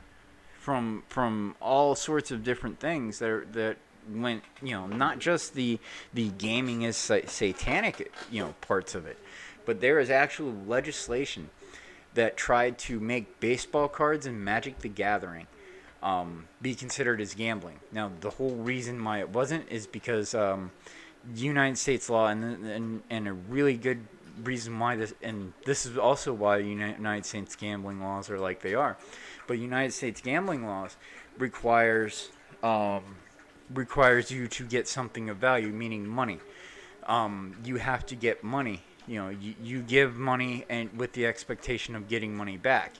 from all sorts of different things that went, not just the gaming is satanic parts of it, but there is actual legislation that tried to make baseball cards and Magic the Gathering be considered as gambling. Now, the whole reason why it wasn't is because United States law, and a really good reason why this is also why United States gambling laws are like they are. But United States gambling laws requires you to get something of value, meaning money. You have to get money. You give money and with the expectation of getting money back.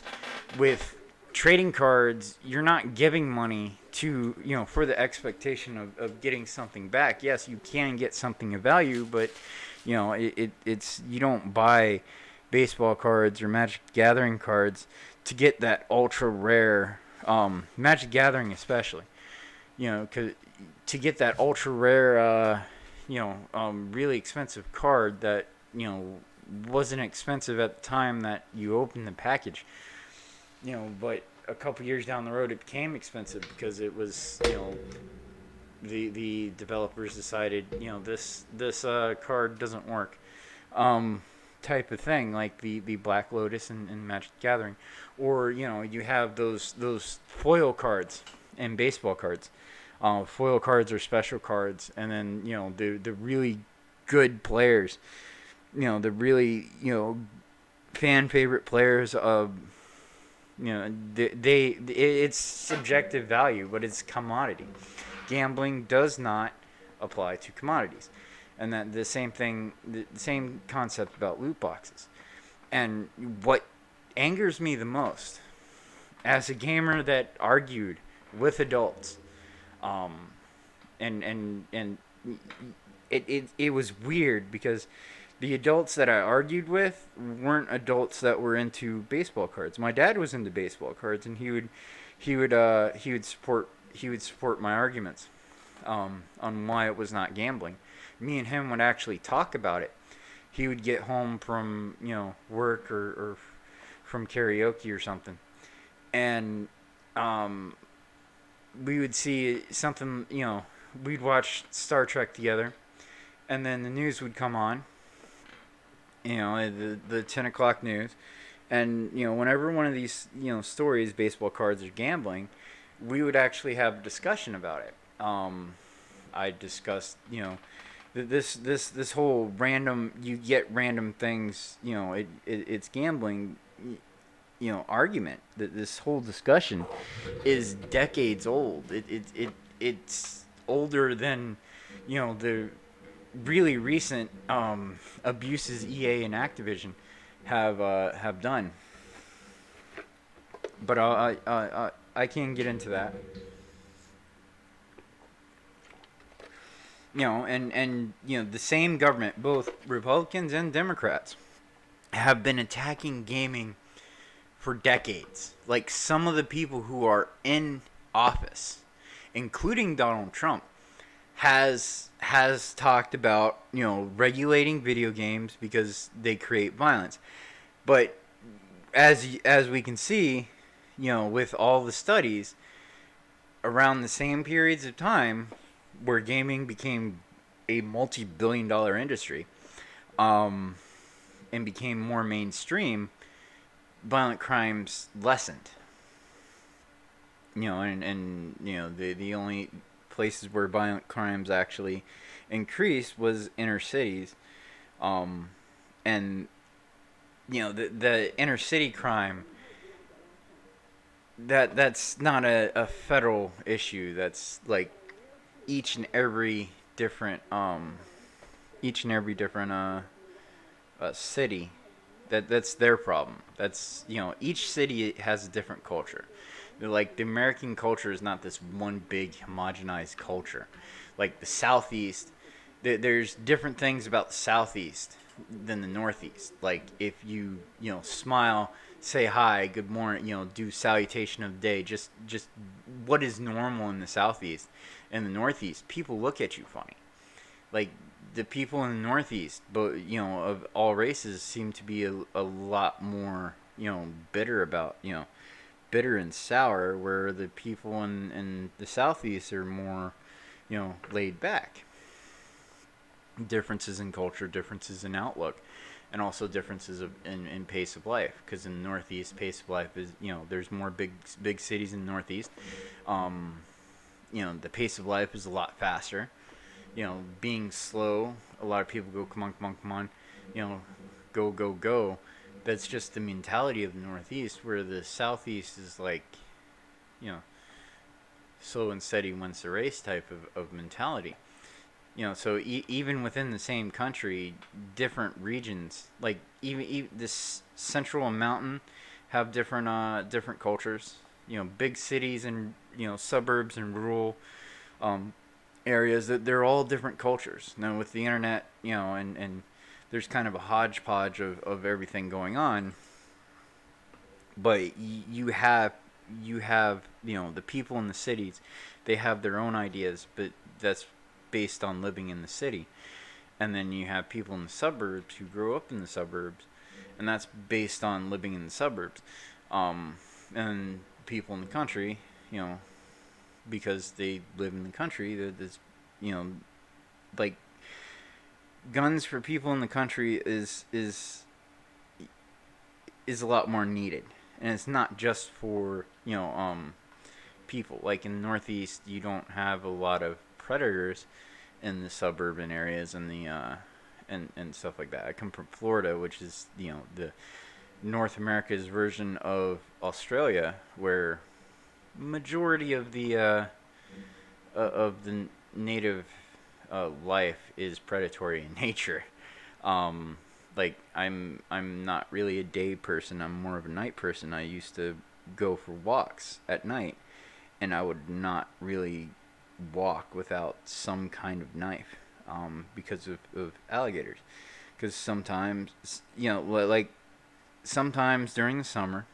With trading cards, you're not giving money to for the expectation of getting something back. Yes, you can get something of value, but it's you don't buy baseball cards or Magic Gathering cards to get that ultra rare Magic Gathering especially. 'Cause to get that ultra rare really expensive card that wasn't expensive at the time that you opened the package. But a couple years down the road, it became expensive because it was, the developers decided, this card doesn't work, type of thing, like the Black Lotus and Magic the Gathering, or you have those foil cards and baseball cards. Foil cards are special cards, and then the really good players, the really fan favorite players of it's subjective value, but it's commodity. Gambling does not apply to commodities, and that the same concept about loot boxes. And what angers me the most, as a gamer that argued with adults, and it was weird because the adults that I argued with weren't adults that were into baseball cards. My dad was into baseball cards, and he would support my arguments on why it was not gambling. Me and him would actually talk about it. He would get home from work or from karaoke or something, and we would see something. We'd watch Star Trek together, and then the news would come on. The 10 o'clock news, and whenever one of these stories, baseball cards or gambling, we would actually have a discussion about it. I discussed, this whole random, you get random things, it's gambling, argument. That this whole discussion is decades old. It's older than, the really recent abuses EA and Activision have done. But I can get into that. The same government, both Republicans and Democrats, have been attacking gaming for decades. Like some of the people who are in office, including Donald Trump, has talked about regulating video games because they create violence. But as we can see, with all the studies around the same periods of time where gaming became a multi-billion-dollar industry, and became more mainstream, violent crimes lessened. The only places where violent crimes actually increased was inner cities, and the inner city crime, that's not a federal issue. That's like each and every different city. That's their problem. That's each city has a different culture. Like the American culture is not this one big homogenized culture. Like the Southeast, there's different things about the Southeast than the Northeast. Like if smile, say hi, good morning, do salutation of the day, just what is normal in the Southeast. In the Northeast, people look at you funny. Like the people in the Northeast, but of all races, seem to be a lot more bitter about bitter and sour, where the people in the Southeast are more laid back. Differences in culture, differences in outlook, and also differences in pace of life. Because in the Northeast, pace of life is there's more big cities in the Northeast. The pace of life is a lot faster. Being slow, a lot of people go, come on, come on, come on, go, go, go. That's just the mentality of the Northeast, where the Southeast is like, slow and steady wins the race type of mentality. So even within the same country, different regions, like even this central and mountain, have different cultures. Big cities and suburbs and rural areas, that they're all different cultures. Now with the internet, and there's kind of a hodgepodge of everything going on. But you have the people in the cities, they have their own ideas, but that's based on living in the city. And then you have people in the suburbs who grow up in the suburbs, and that's based on living in the suburbs. And people in the country, because they live in the country, there's like guns for people in the country is a lot more needed. And it's not just for people. Like in the Northeast, you don't have a lot of predators in the suburban areas and the and stuff like that. I come from Florida, which is the North America's version of Australia, where majority of the native life is predatory in nature. Like I'm not really a day person. I'm more of a night person. I used to go for walks at night, and I would not really walk without some kind of knife, because of alligators. Because sometimes, like sometimes during the summer,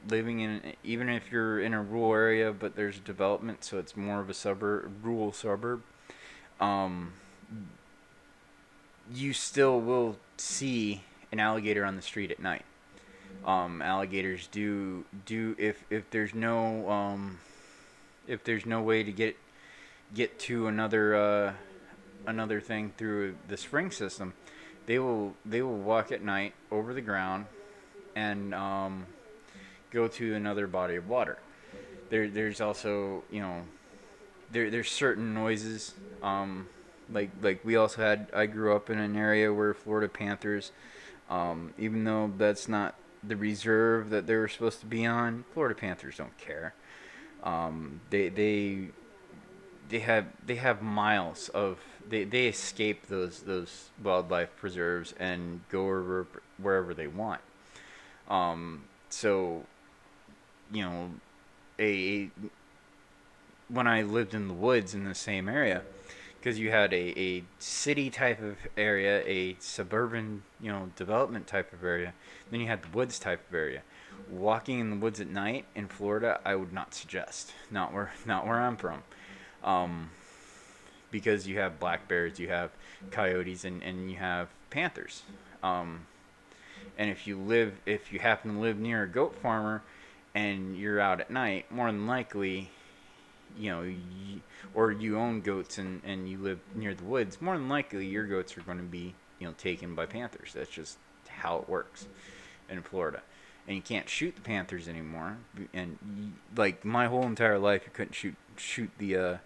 living in, even if you're in a rural area, but there's development, so it's more of a rural suburb. Um, you still will see an alligator on the street at night. Alligators do if there's no way to get to another thing through the spring system, they will walk at night over the ground and go to another body of water. there's also, there's certain noises. Like we also had. I grew up in an area where Florida Panthers, even though that's not the reserve that they were supposed to be on, Florida Panthers don't care. They have miles of they escape those wildlife preserves and go wherever they want. So you know, a when I lived in the woods in the same area, because you had a city type of area, a suburban, development type of area, then you had the woods type of area. Walking in the woods at night in Florida, I would not suggest. Not where I'm from, um, because you have black bears, you have coyotes, and you have panthers. Um, and if you happen to live near a goat farmer, and you're out at night, more than likely, or you own goats and you live near the woods, more than likely your goats are going to be, taken by panthers. That's just how it works in Florida. And you can't shoot the panthers anymore. And like my whole entire life, you couldn't shoot the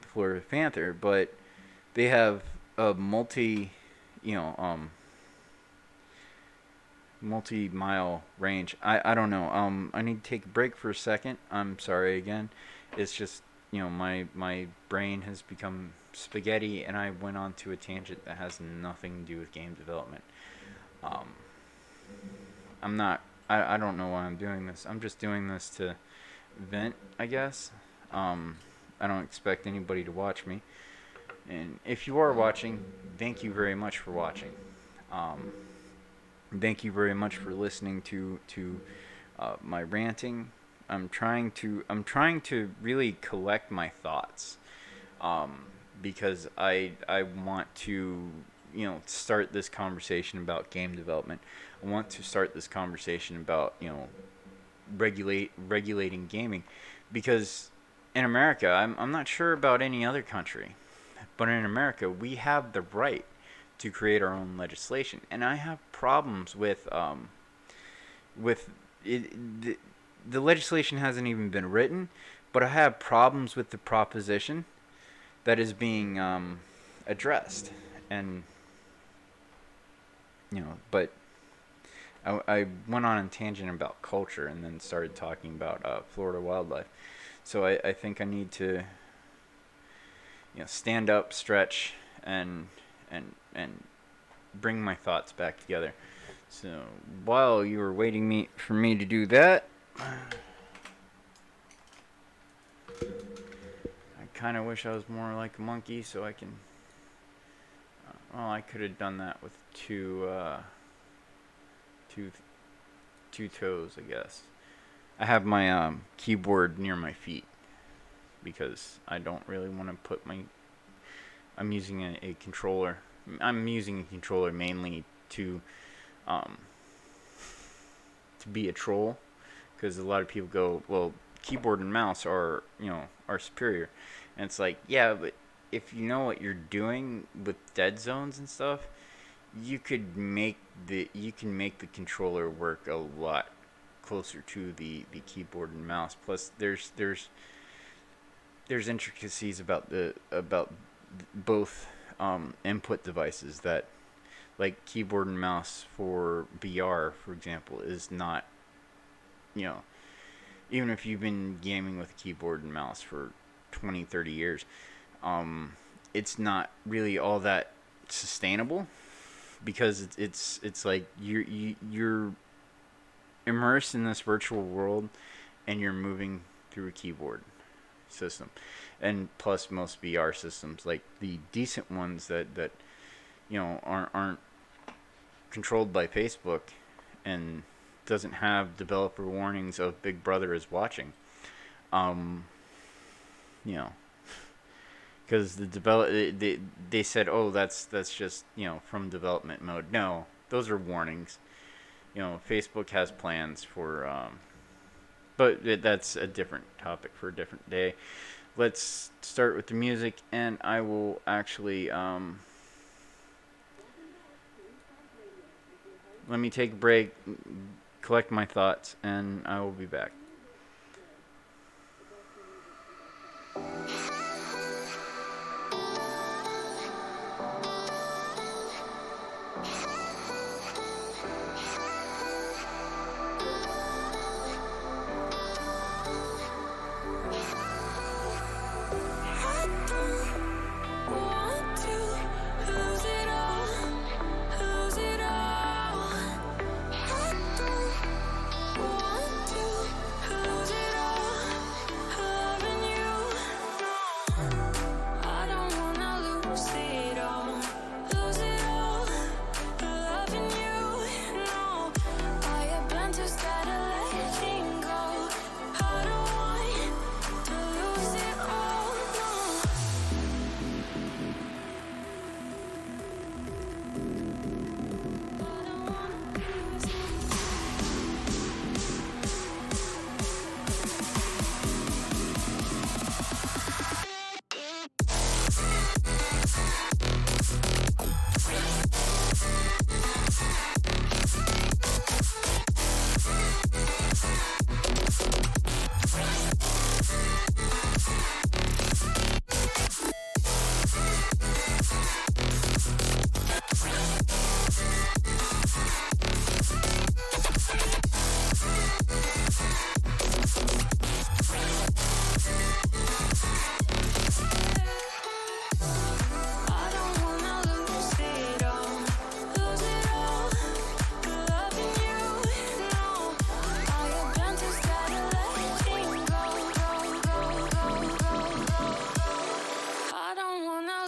Florida panther, but they have a you know, um, multi-mile range. I don't know. I need to take a break for a second. I'm sorry again. It's just, my brain has become spaghetti, and I went on to a tangent that has nothing to do with game development. Um, I'm not. I don't know why I'm doing this. I'm just doing this to vent, I guess. Um, I don't expect anybody to watch me. And if you are watching, thank you very much for watching. Um, Thank you very much for listening to my ranting. I'm trying to really collect my thoughts, um, because I want to, start this conversation about game development. I want to start this conversation about, regulating gaming, because in America, I'm not sure about any other country, but in America we have the right to create our own legislation, and I have problems with it. The legislation hasn't even been written, but I have problems with the proposition that is being addressed, and but I went on a tangent about culture and then started talking about Florida wildlife. So I think I need to stand up, stretch, and bring my thoughts back together. So while you were waiting for me to do that, I kind of wish I was more like a monkey, so I can. Well, I could have done that with two, two toes, I guess. I have my keyboard near my feet because I don't really want to put my. I'm using a controller. I'm using a controller mainly um, to be a troll, because a lot of people go, well, keyboard and mouse are superior, and it's like, yeah, but if you know what you're doing with dead zones and stuff, you can make the controller work a lot closer to the keyboard and mouse. Plus, there's intricacies about both input devices that, like keyboard and mouse for VR, for example, is not, you know, even if you've been gaming with a keyboard and mouse for 20, 30 years, um, it's not really all that sustainable, because it's like you're immersed in this virtual world, and you're moving through a keyboard system. And plus, most VR systems, like the decent ones that aren't controlled by Facebook, and doesn't have developer warnings of Big Brother is watching. Um, you know, because they said, oh, that's just from development mode. No, those are warnings. Facebook has plans for, but that's a different topic for a different day. Let's start with the music, and I will actually let me take a break, collect my thoughts, and I will be back. I don't want to lose it all, lose it all. I don't want to lose it all, loving you. No, I don't wanna lose it all, lose it all, loving you. No, I have been too scared of letting go. I don't want to lose it all. No. I don't wanna lose it all, lose it all, loving you. No, I have been too scared of letting go, go, go, go, go, go. I don't wanna.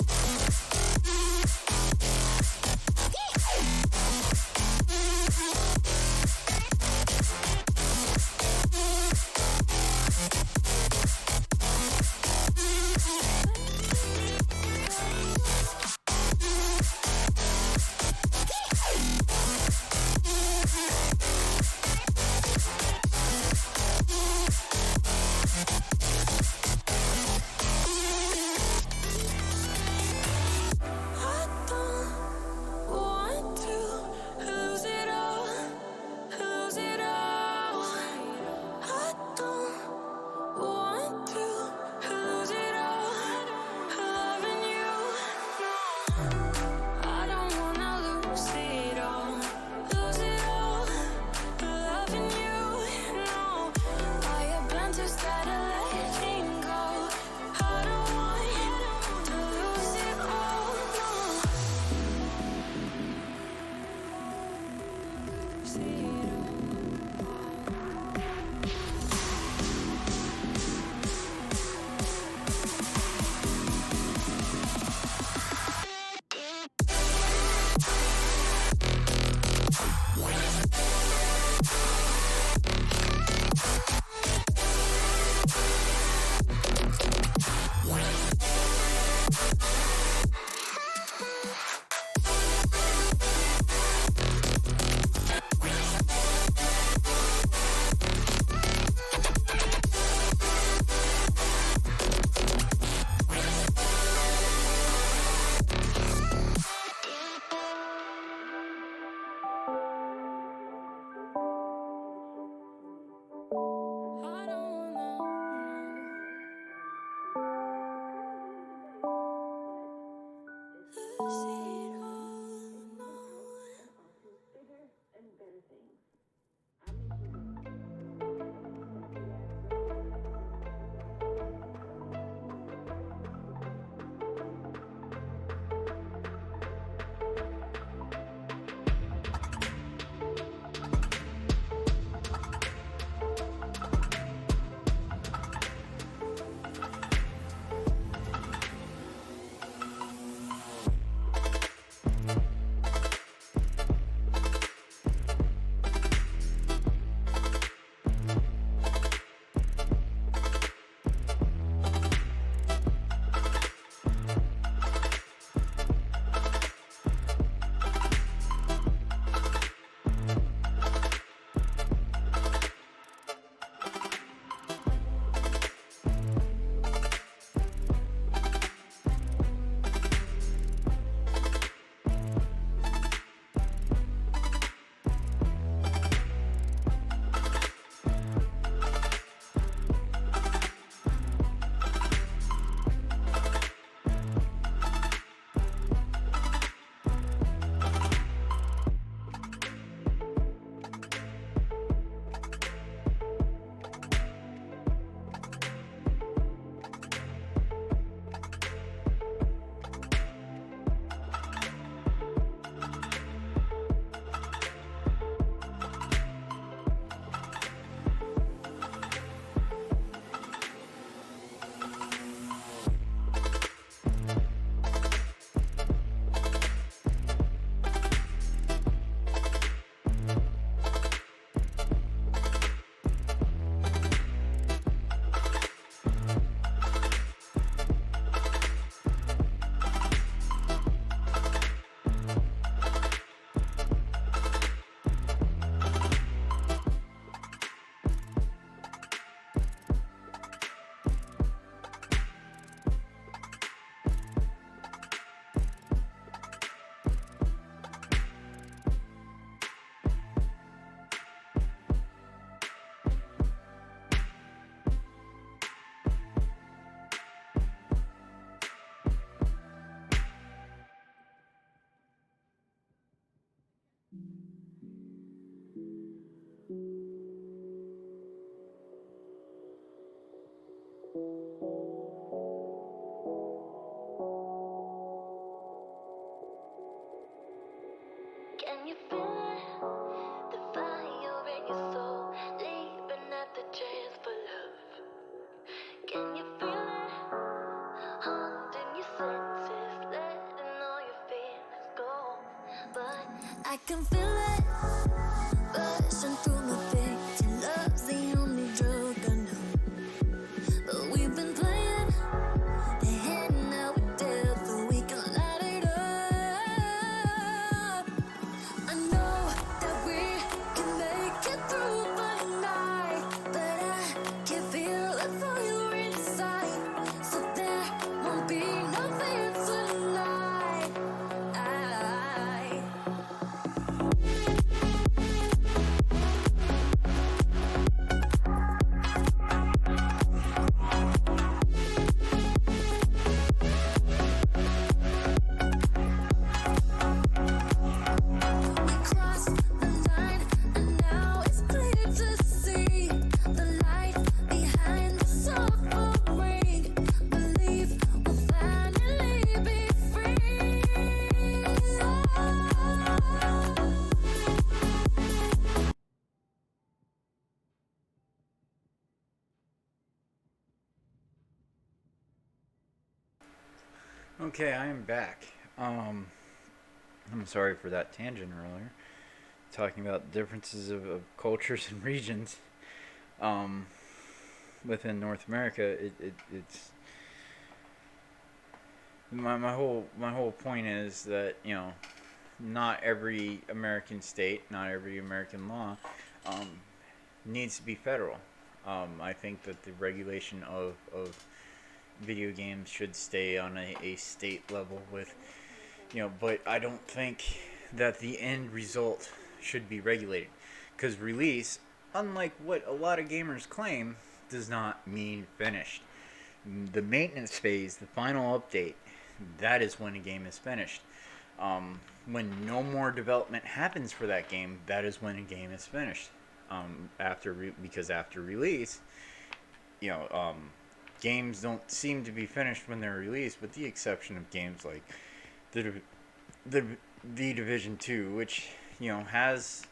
I don't want to lose it all, lose it all. I don't want to lose it all, loving you. No, I don't wanna lose it all, lose it all, loving you. No, I have been too scared of letting go. I don't want to lose it all. No. See it I don't wanna lose it all. No. Okay, I am back. I'm sorry for that tangent earlier. Talking about differences of cultures and regions um, within North America. It's my whole point is that not every American state, not every American law um, needs to be federal. I think that the regulation of video games should stay on a state level with but I don't think that the end result should be regulated because release, unlike what a lot of gamers claim, does not mean finished. The maintenance phase, the final update, that is when a game is finished. When no more development happens for that game, that is when a game is finished. Because after release, you know, um, games don't seem to be finished when they're released, with the exception of games like the the the Division Two, which has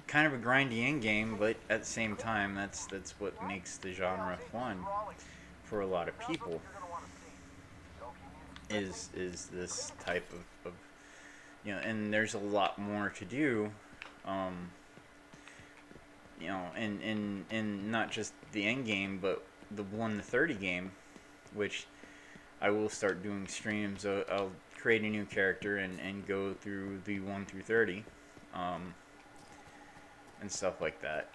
kind of a grindy end game, but at the same time, that's what makes the genre fun for a lot of people. Is this type of and there's a lot more to do, um, and not just the end game, but the 1 to 30 game, which I will start doing streams. I'll create a new character and go through the 1 through 30, um, and stuff like that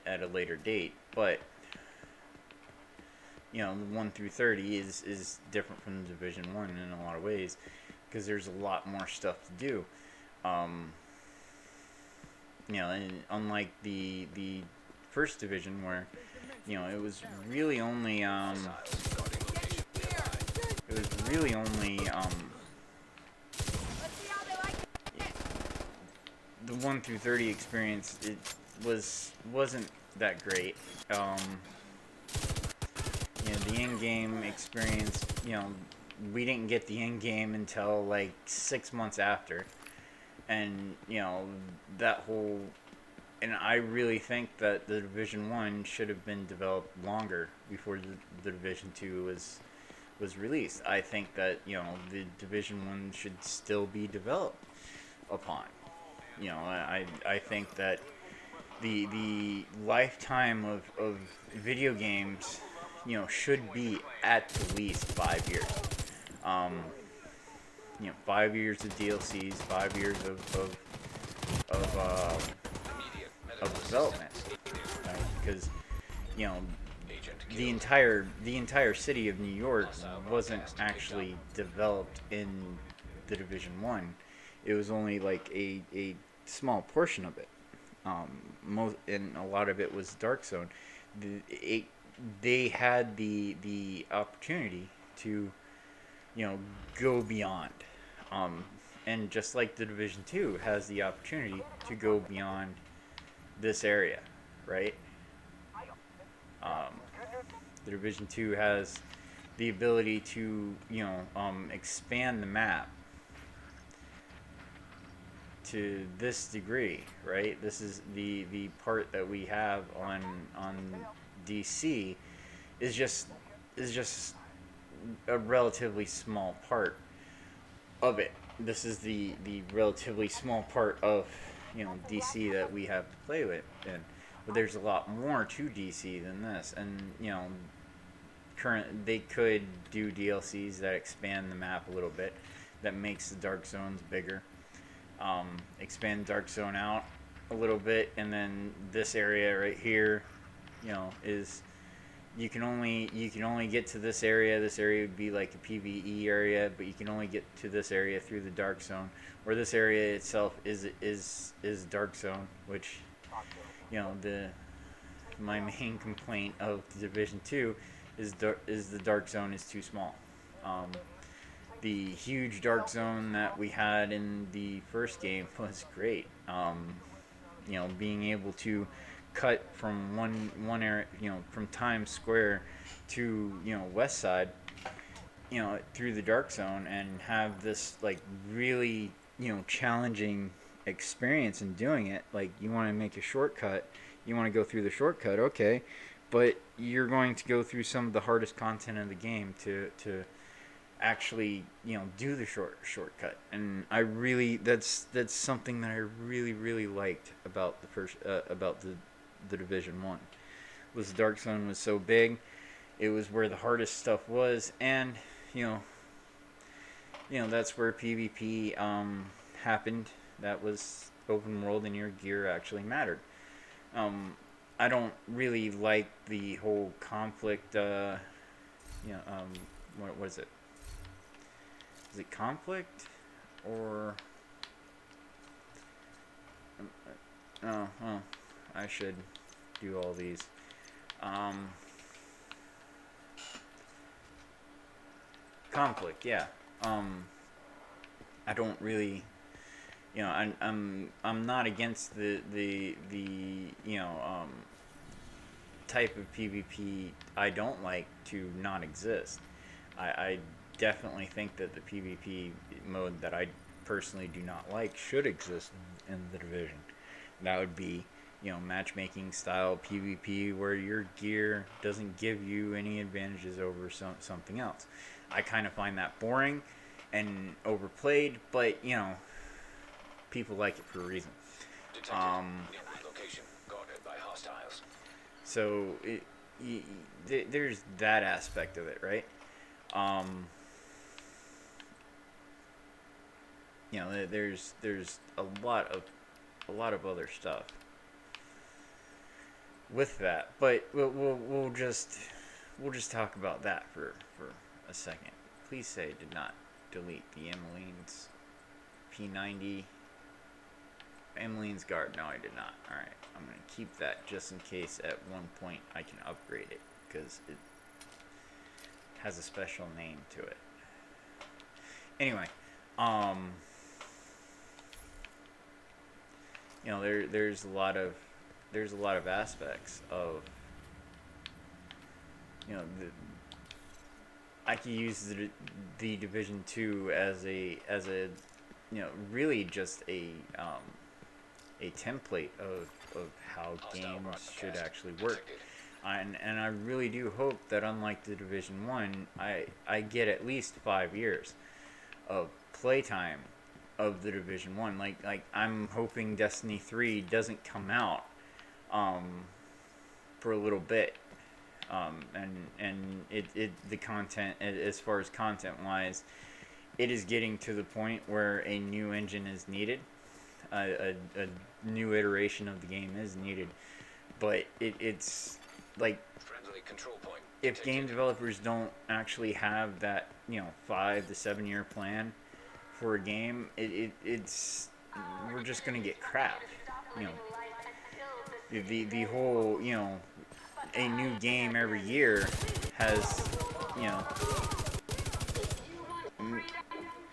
at a later date. But the 1 through 30 is different from the Division 1 in a lot of ways because there's a lot more stuff to do. Um, and unlike the first division where it was really only it was really only the 1 through 30 experience. It wasn't that great. The end game experience. We didn't get the end game until like 6 months after, and that whole. And I really think that the Division 1 should have been developed longer before the Division 2 was released. I think that the Division 1 should still be developed upon. I think that the lifetime of video games should be at the least 5 years. Um, 5 years of DLCs, 5 years of of development, right? Because you know the entire city of New York wasn't actually developed in the Division 1. It was only like a small portion of it. And a lot of it was Dark Zone. They had the opportunity to go beyond. Um, and just like the Division 2 has the opportunity to go beyond this area, right? Um, the Division 2 has the ability to expand the map to this degree, right? This is the part that we have on DC is just a relatively small part of it. This is the relatively small part of DC that we have to play with, and but there's a lot more to DC than this, and they could do DLCs that expand the map a little bit, that makes the dark zones bigger, expand Dark Zone out a little bit, and then this area right here, is you can only get to this area. This area would be like a PVE area, but you can only get to this area through the Dark Zone. Or this area itself is Dark Zone, which the my main complaint of the Division 2 is the Dark Zone is too small. Um, the huge Dark Zone that we had in the first game was great. Being able to cut from one area, from Times Square to West Side, through the Dark Zone, and have this like really challenging experience in doing it. Like, you want to make a shortcut, you want to go through the shortcut, okay, but you're going to go through some of the hardest content of the game to actually do the shortcut. And that's something that I really liked about the Division 1 was Dark Zone was so big. It was where the hardest stuff was, and you know that's where PvP happened. That was open world, and your gear actually mattered. um, I don't really like the whole conflict. What is it? Is it conflict or? Oh, I should do all these. Um, Conflict, yeah. Um, I don't really, I'm not against the type of PvP I don't like to not exist. I definitely think that the PvP mode that I personally do not like should exist in the Division. That would be, matchmaking style PvP where your gear doesn't give you any advantages over something else. I kind of find that boring and overplayed, but people like it for a reason. Um, Location guarded by hostiles. so there's that aspect of it, right? Um, there's a lot of other stuff with that, but we'll just talk about that for a second. Please say I did not delete the Emmeline's P90 Emmeline's guard. No, I did not. All right, I'm gonna keep that just in case at one point I can upgrade it because it has a special name to it. Anyway, there's a lot of aspects of the I could use the Division 2 as a really just a template of how games should actually work. And I really do hope that unlike the Division 1, I get at least 5 years of playtime of the Division 1. Like I'm hoping Destiny 3 doesn't come out for a little bit. And the content, as far as content wise, it is getting to the point where a new engine is needed. A new iteration of the game is needed, but it's like Friendly control point. if game developers don't actually have that 5 to 7 year plan for a game, it's we're just gonna get crap. You know, the whole a new game every year has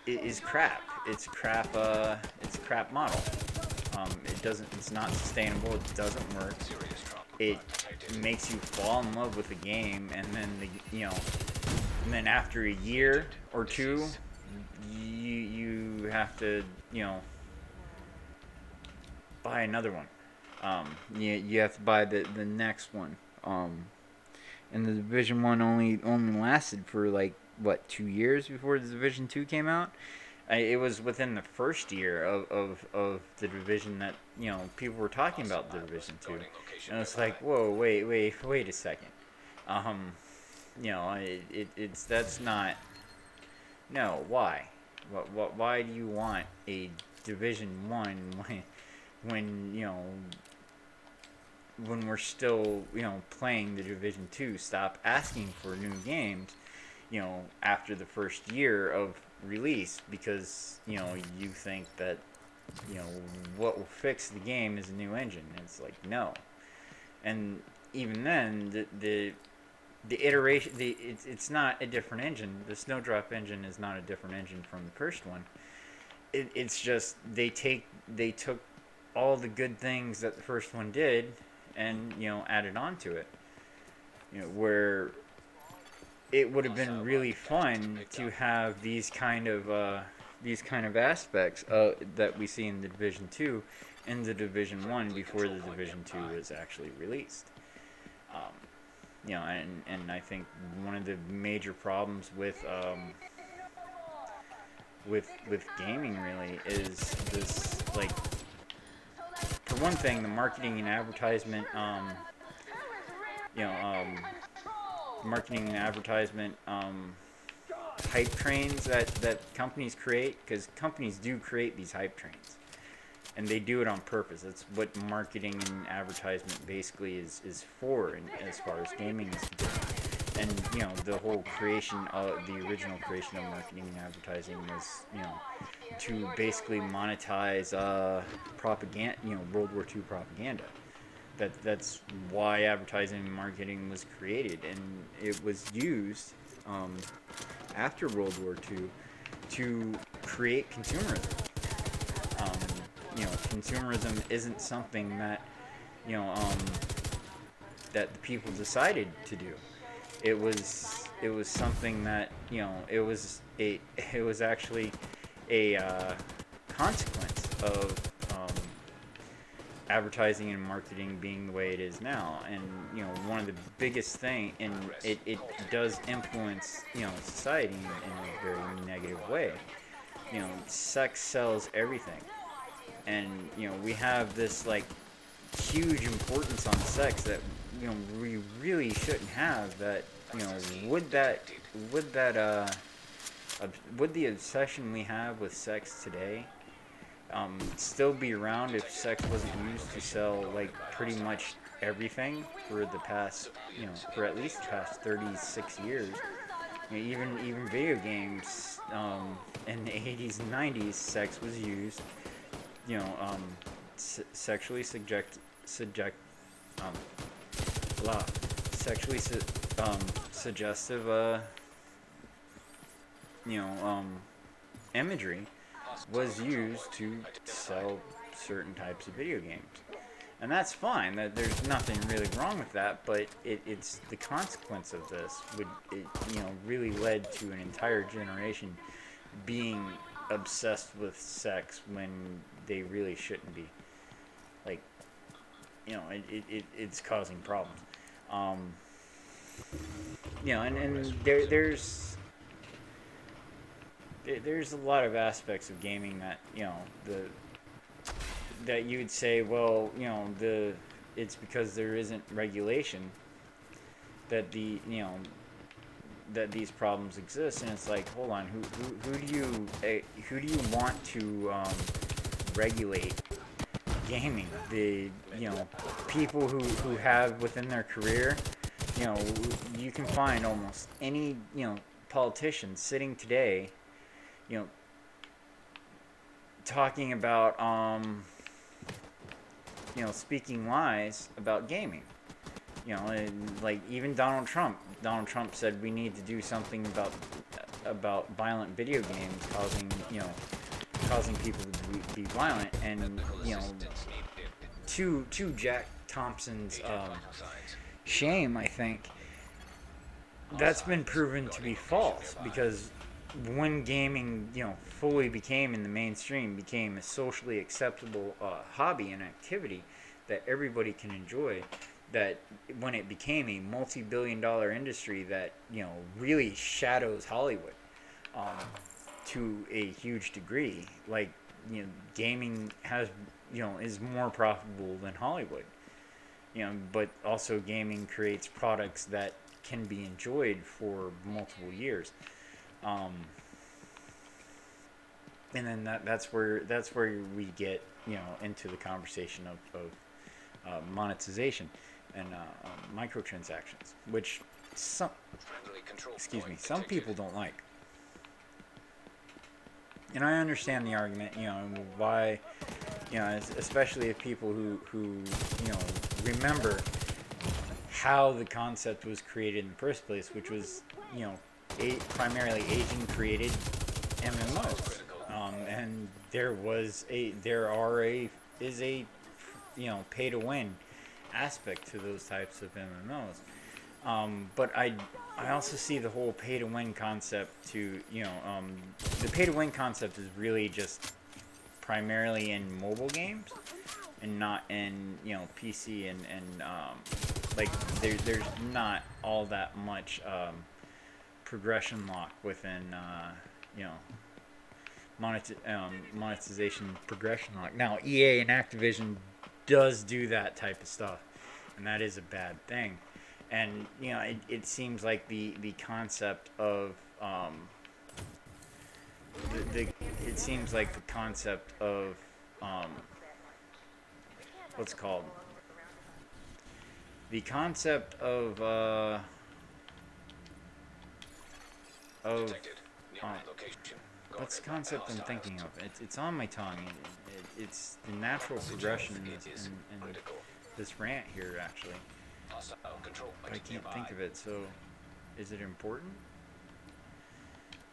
it is crap. It's crap. It's a crap model. It doesn't. It's not sustainable. It doesn't work. It makes you fall in love with the game, and then and then after a year or two, you have to buy another one. You have to buy the next one. And the Division 1 only lasted for like what 2 years before the Division 2 came out. It was within the first year of the division that people were talking about the Division 2, and it's like, whoa, wait a second. It's that's not. No, why? Why do you want a Division 1 when when we're still playing the Division 2? Stop asking for new games after the first year of release, because you think that what will fix the game is a new engine. It's like, no. And even then, the iteration, it's not a different engine. The Snowdrop engine is not a different engine from the first one. It's just they took all the good things that the first one did and added on to it, where it would have been really fun to have these kind of aspects that we see in the Division 2 in the Division 1 before the Division 2 was actually released. And I think one of the major problems with with gaming really is this, like, for one thing, the marketing and advertisement, you know, marketing and advertisement hype trains that companies create, because companies do create these hype trains, and they do it on purpose. That's what marketing and advertisement basically is for, and as far as gaming is concerned. And the whole creation of the original creation of marketing and advertising was to basically monetize propaganda, World War II propaganda. That's why advertising and marketing was created, and it was used after World War II to create consumerism. Um, Consumerism isn't something that you know um, that the people decided to do. It was something that it was actually a consequence of advertising and marketing being the way it is now. And one of the biggest thing, and it does influence society in a very negative way. Sex sells everything, and we have this like huge importance on sex that we really shouldn't have. That would that would that would the obsession we have with sex today still be around if sex wasn't used to sell like pretty much everything for the past for at least the past 36 years? Even video games, in the 80s and 90s, sex was used, you know um, sexually subject um, blah, sexually suggestive you know imagery was used to sell certain types of video games. And that's fine. There's nothing really wrong with that, but it's the consequence of this really led to an entire generation being obsessed with sex when they really shouldn't be. Like, it's causing problems. Um, and there's a lot of aspects of gaming that the that you would say, well, it's because there isn't regulation that that these problems exist. And it's like, hold on, who do you want to regulate gaming? The people who have within their career, you can find almost any politician sitting today, talking about speaking lies about gaming. And like even Donald Trump. Donald Trump said we need to do something about violent video games causing people to be violent. And to Jack Thompson's shame, I think that's been proven to be false, because when gaming fully became in the mainstream, became a socially acceptable hobby and activity that everybody can enjoy, that when it became a multi-billion-dollar industry that really shadows Hollywood to a huge degree, like gaming has is more profitable than Hollywood. But also gaming creates products that can be enjoyed for multiple years. And then that's where we get into the conversation of monetization and microtransactions, which some some people don't like. And I understand the argument, why, especially if people who remember how the concept was created in the first place, which was primarily agent created MMOs. And there is a pay to win aspect to those types of MMOs. But I also see the whole pay to win concept to the pay to win concept is really just primarily in mobile games and not in PC and like there's not all that much progression lock within monetization progression lock. Now, EA and Activision does do that type of stuff, and that is a bad thing. And it seems like the concept of the it seems like the concept of um, what's it called the concept of Detected. Near uh, location. what's the Guarded by concept I'm hostiles. thinking of? It's on my tongue. It's the natural progression Is in critical. this rant here, actually. Hostile control But point I can't nearby. think of it. So, is it important?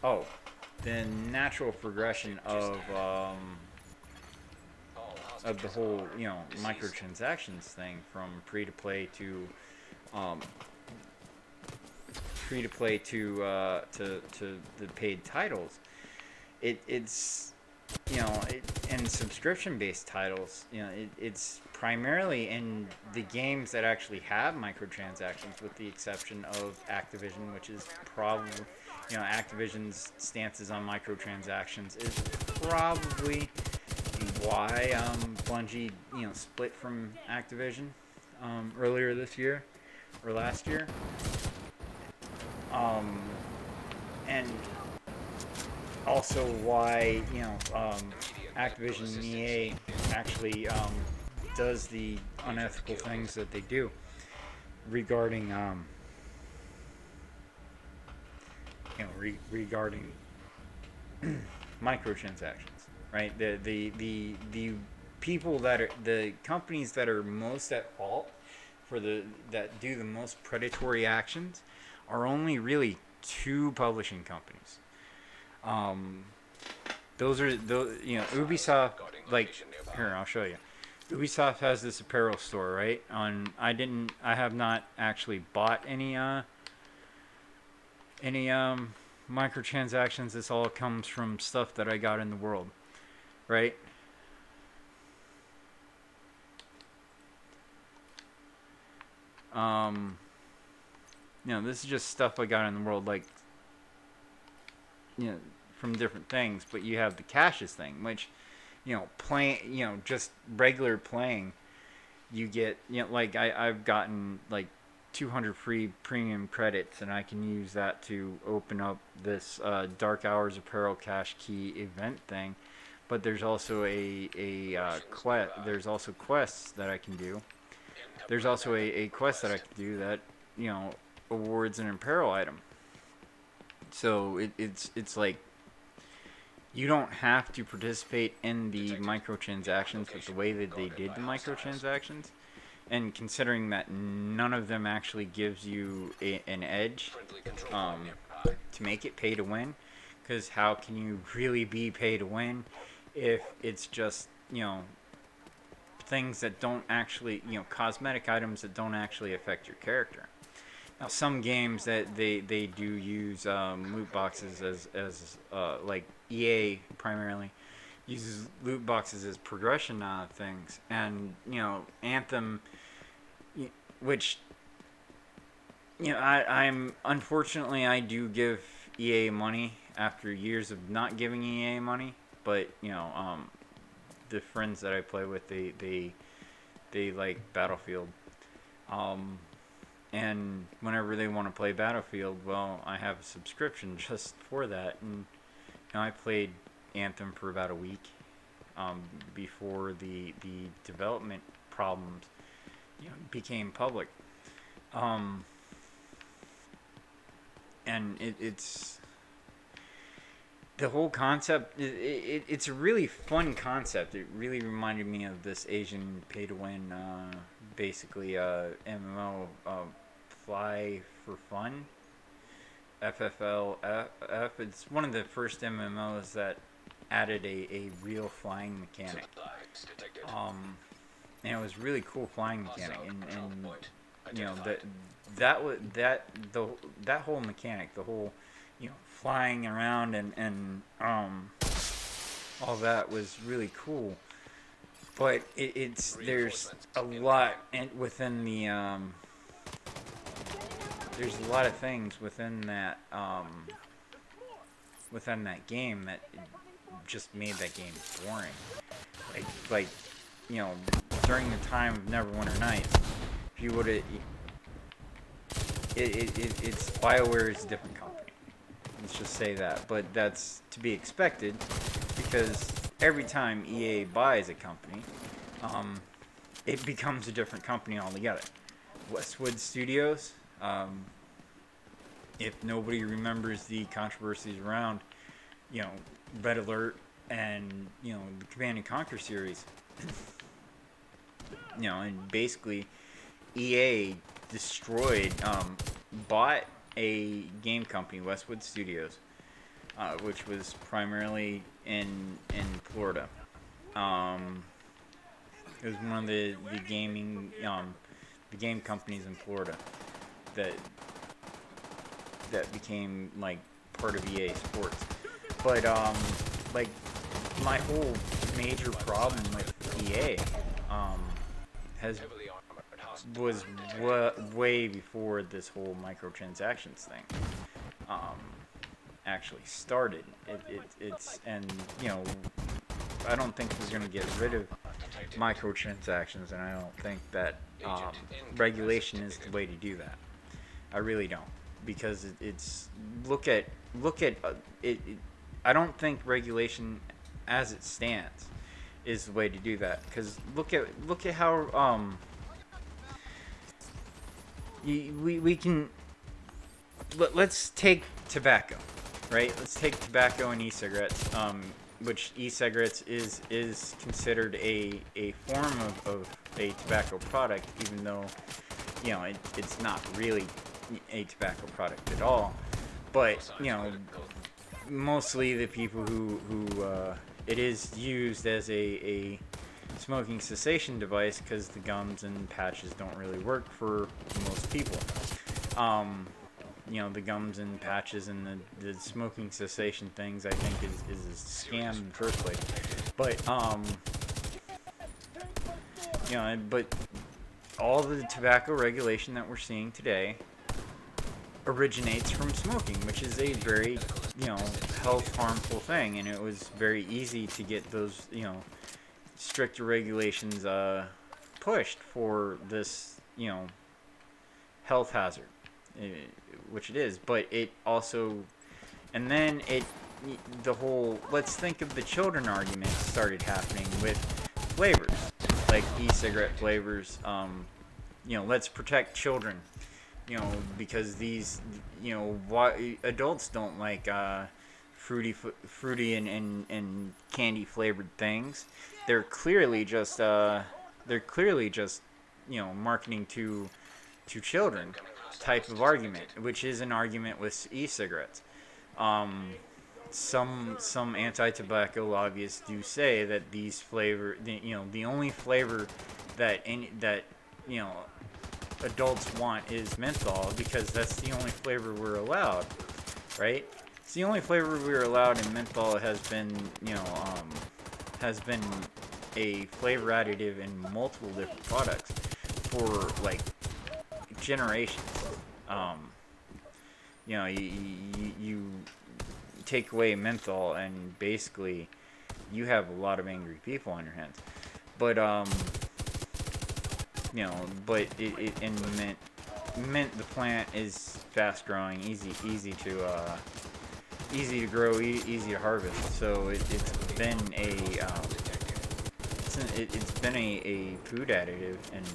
Oh, the natural progression All of the hostages whole are deceased. microtransactions thing from free to play to um, to the paid titles. It's and subscription based titles. It's primarily in the games that actually have microtransactions, with the exception of Activision, which is probably Activision's stances on microtransactions is probably why Bungie split from Activision earlier this year or last year. And also why Activision and EA actually does the unethical things that they do regarding regarding microtransactions, right? The people that are the companies that are most at fault for that do the most predatory actions are only really two publishing companies. Um, those Ubisoft, like, here, I'll show you. Ubisoft has this apparel store, right? I have not actually bought any microtransactions. This all comes from stuff that I got in the world, right? Um, this is just stuff I got in the world, like, from different things. But you have the caches thing, which, playing, just regular playing, you get, like I've gotten like 200 free premium credits, and I can use that to open up this Dark Hours Apparel Cache Key event thing. But there's also there's also quests that I can do. There's also a quest that I can do that awards an apparel item. So it's like you don't have to participate in the microtransactions, but the way that they did the microtransactions, and considering that none of them actually gives you an edge to make it pay to win, because how can you really be pay to win if it's just things that don't actually cosmetic items that don't actually affect your character. Now, some games that they do use loot boxes as like EA primarily uses loot boxes as progression things, and Anthem, which I'm unfortunately I do give EA money after years of not giving EA money, but the friends that I play with they like Battlefield. And whenever they want to play Battlefield, well, I have a subscription just for that. And I played Anthem for about a week before the development problems became public. And it's the whole concept. It's a really fun concept. It really reminded me of this Asian pay-to-win, basically MMO, Fly for Fun, FFLF. It's one of the first MMOs that added a real flying mechanic. And it was really cool flying mechanic, and that whole mechanic, the whole flying around and all that was really cool. But there's a lot within the there's a lot of things within that game just made that game boring. Like during the time of Neverwinter Nights, if you would have, it's BioWare is a different company. Let's just say that, but that's to be expected because every time EA buys a company, it becomes a different company altogether. Westwood Studios, if nobody remembers the controversies around, Red Alert and, the Command and Conquer series, and basically EA destroyed, bought a game company, Westwood Studios, which was primarily in Florida. It was one of the gaming the game companies in Florida that became like part of EA Sports. But like my whole major problem with EA was way before this whole microtransactions thing actually started. It's and I don't think we're gonna get rid of microtransactions, and I don't think that regulation is the way to do that. I really don't, because it's look at it. I don't think regulation, as it stands, is the way to do that. Because look at how we can let's take tobacco, right? Let's take tobacco and e-cigarettes. Which e-cigarettes is considered a form of a tobacco product, even though it's not really a tobacco product at all. But mostly the people who it is used as a smoking cessation device, because the gums and patches don't really work for most people. The gums and patches and the smoking cessation things, I think, is a scam in the first place. But but all the tobacco regulation that we're seeing today originates from smoking, which is a very health harmful thing, and it was very easy to get those stricter regulations pushed for this health hazard, which it is. But it also, and then the whole let's think of the children argument started happening with flavors, like e-cigarette flavors. Let's protect children, because these, why adults don't like fruity and candy flavored things. They're clearly just marketing to children type of argument, which is an argument with e-cigarettes. Some anti-tobacco lobbyists do say that these the only flavor that adults want is menthol, because that's the only flavor we're allowed, right? It's the only flavor we're allowed, and menthol has been a flavor additive in multiple different products for like generations. You take away menthol, and basically you have a lot of angry people on your hands. But mint, the plant is fast growing, easy to grow, easy to harvest. So it's been a food additive, and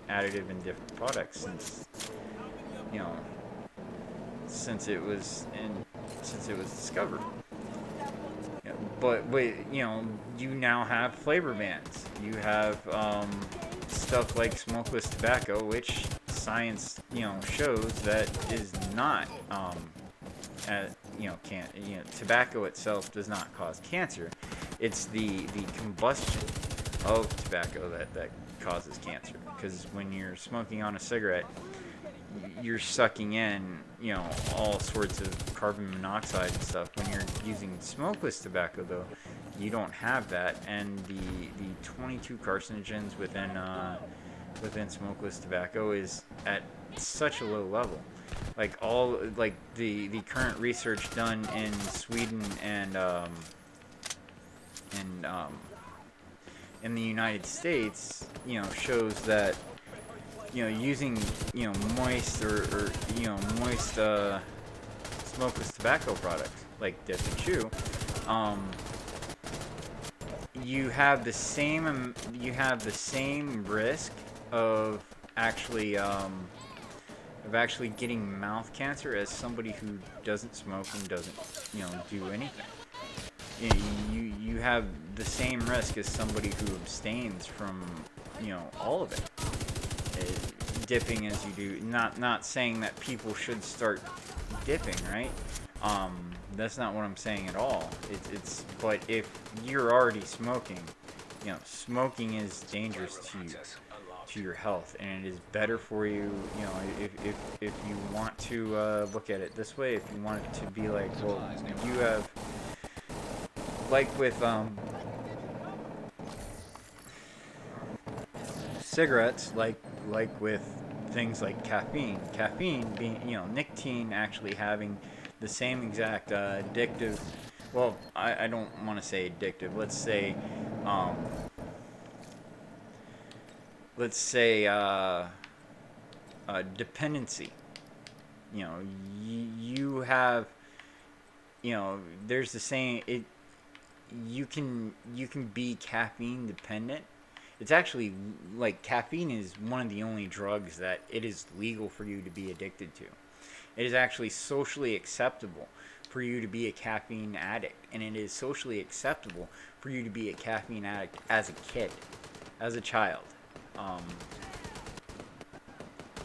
additive in different products since it was discovered. But you now have flavor bans. You have stuff like smokeless tobacco, which science shows that is not tobacco itself does not cause cancer. It's the combustion of tobacco that causes cancer, because when you're smoking on a cigarette, you're sucking in all sorts of carbon monoxide and stuff. When you're using smokeless tobacco, though, you don't have that, and the 22 carcinogens within smokeless tobacco is at such a low level. Like the current research done in Sweden and and in the United States, shows that using moist or moist smokeless tobacco products like dip and chew, you have the same risk of actually getting mouth cancer as somebody who doesn't smoke and doesn't do anything. You have the same risk as somebody who abstains from all of it. Dipping as you do, not saying that people should start dipping, right? That's not what I'm saying at all. But if you're already smoking, smoking is dangerous to your health, and it is better for you. If you want to look at it this way, if you want it to be like, well, you have, like with cigarettes, like with things like caffeine being, nicotine actually having the same exact addictive, well, I don't want to say addictive, um, let's say dependency. You have, there's the saying, you can be caffeine dependent. It's actually, like, caffeine is one of the only drugs that it is legal for you to be addicted to. It is actually socially acceptable for you to be a caffeine addict, and it is socially acceptable for you to be a caffeine addict as a kid, as a child.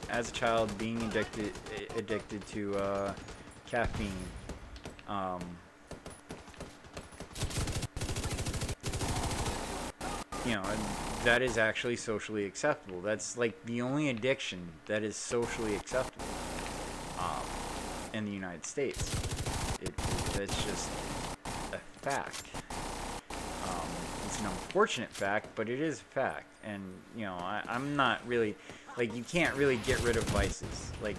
As a child, being addicted to caffeine. That is actually socially acceptable. That's like the only addiction that is socially acceptable in the United States. That's just a fact. It's an unfortunate fact, but it is a fact. And, I'm not really, like, you can't really get rid of vices. Like,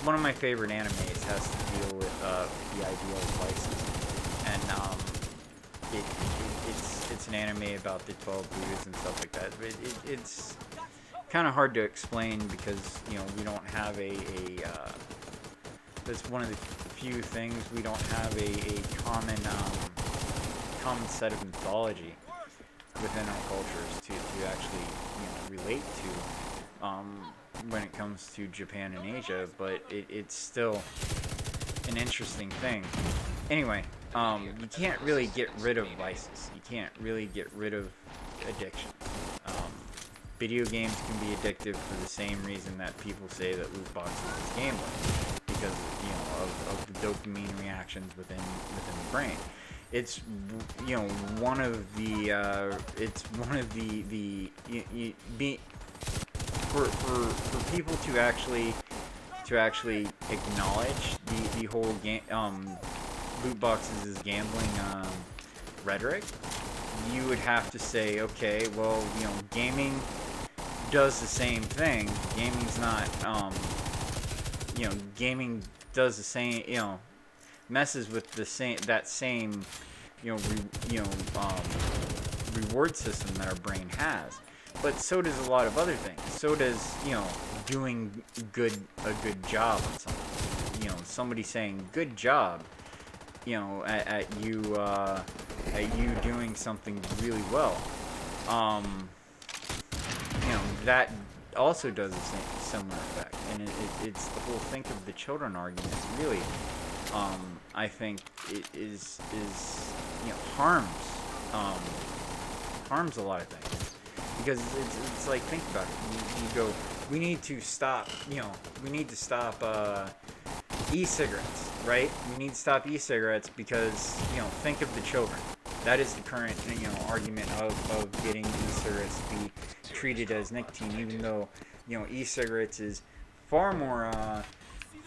one of my favorite animes has to deal with the idea of vices. And, it's an anime about the 12 Buddhas and stuff like that. But it's kind of hard to explain because, we don't have that's one of the few things, we don't have a common set of mythology within our cultures to actually relate to when it comes to Japan and Asia, but it's still an interesting thing. Anyway, you can't really get rid of vices. You can't really get rid of addiction. Video games can be addictive for the same reason that people say that loot boxes is gambling, because of the dopamine reactions within the brain. It's one of the for people to actually acknowledge the whole game loot boxes is gambling rhetoric. You would have to say, okay, well, gaming does the same thing. Gaming's not gaming does the same, messes with the same reward system that our brain has. But so does a lot of other things. So does, doing a good job on something. Somebody saying good job, at you doing something really well. That also does the similar effect. And it's the whole think of the children argument really, I think it is harms a lot of things. Because it's like, think about it. You go, we need to stop e-cigarettes, right? We need to stop e-cigarettes because, think of the children. That is the current, argument of getting e-cigarettes to be treated as nicotine, even though, e-cigarettes is far more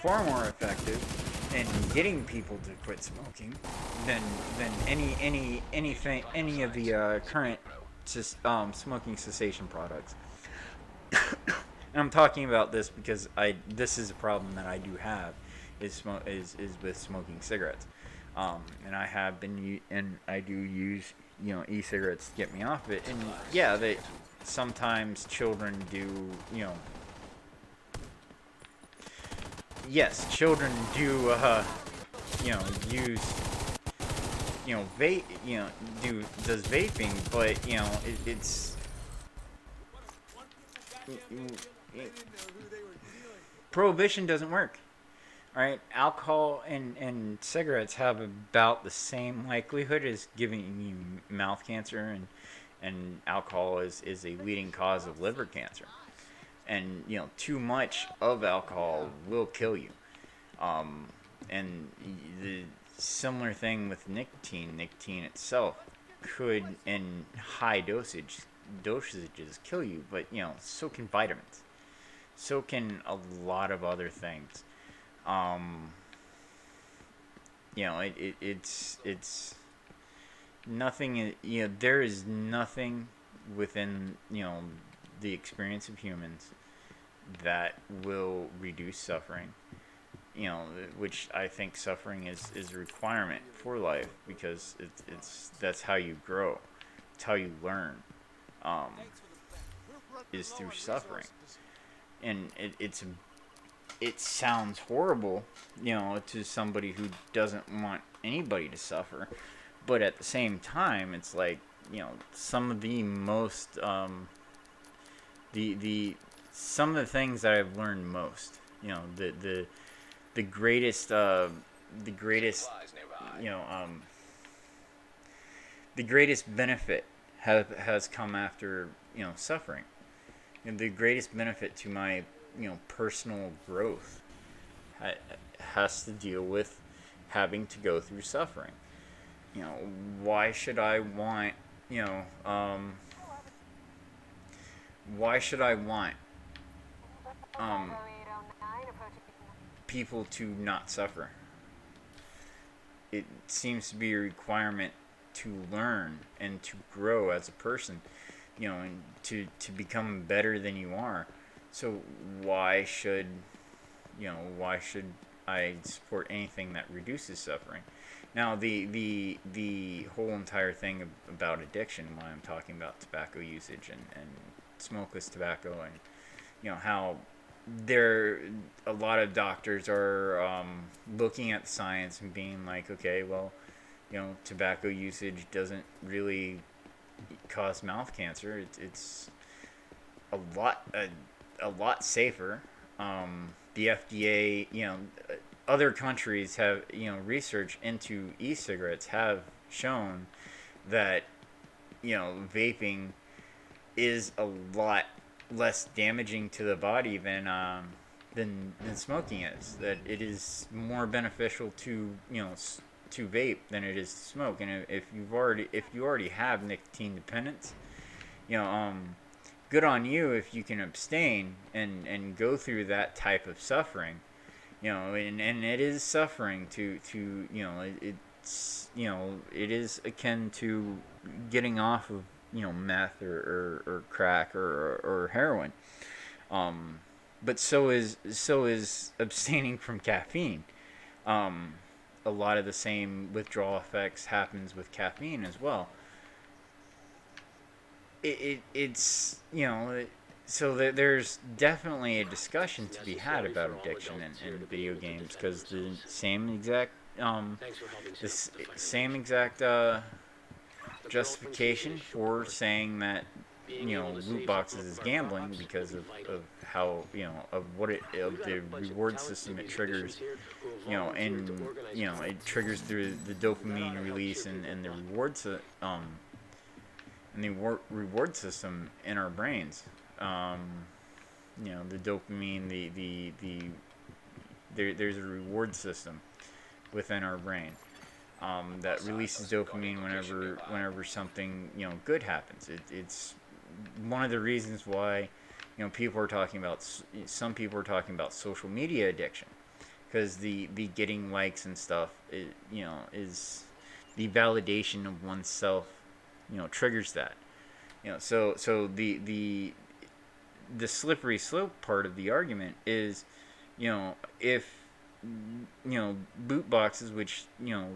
effective in getting people to quit smoking than any of the current smoking cessation products. And I'm talking about this because this is a problem that I do have is with smoking cigarettes. And I have been, and I do use, e-cigarettes to get me off it. And yeah, they sometimes children do, yes, children do, use, vape, does vaping, but it's prohibition doesn't work. All right, alcohol and cigarettes have about the same likelihood as giving you mouth cancer, and alcohol is a leading cause of liver cancer. And too much of alcohol will kill you. Um, and the similar thing with nicotine. Nicotine itself could, in high dosages, kill you. But so can vitamins. So can a lot of other things. Um, it's nothing. There is nothing within the experience of humans that will reduce suffering. Which I think suffering is a requirement for life, because it's that's how you grow, it's how you learn, um, is through suffering. And it sounds horrible, to somebody who doesn't want anybody to suffer, but at the same time, it's like, some of the most the some of the things that I've learned most, the greatest the greatest Supplies nearby. the greatest benefit has come after suffering. And the greatest benefit to my personal growth ha- has to deal with having to go through suffering. you know why should I want you know why should I want um people to not suffer? It seems to be a requirement to learn and to grow as a person, and to become better than you are. So why should I support anything that reduces suffering? Now, the whole entire thing about addiction, when I'm talking about tobacco usage and smokeless tobacco, and how there a lot of doctors are looking at science and being like, okay, well, tobacco usage doesn't really cause mouth cancer. It's a lot safer. The FDA, other countries have, research into e-cigarettes have shown that vaping is a lot less damaging to the body than smoking is. That it is more beneficial to to vape than it is to smoke. And if you already have nicotine dependence, you know good on you if you can abstain and go through that type of suffering. And it is suffering to it is akin to getting off of meth or crack or heroin. But so is abstaining from caffeine. um, a lot of the same withdrawal effects happens with caffeine as well. It's so there's definitely a discussion to be had about addiction in video games, because the same exact justification for saying that loot boxes is gambling, because of how of what of the reward system it triggers, and it triggers through the dopamine release and the reward system in our brains. um, the dopamine, there's a reward system within our brain, that releases dopamine whenever something good happens. It's one of the reasons why people are talking about some people are talking about social media addiction, because the getting likes and stuff is the validation of oneself triggers that. So the slippery slope part of the argument is, if boot boxes, which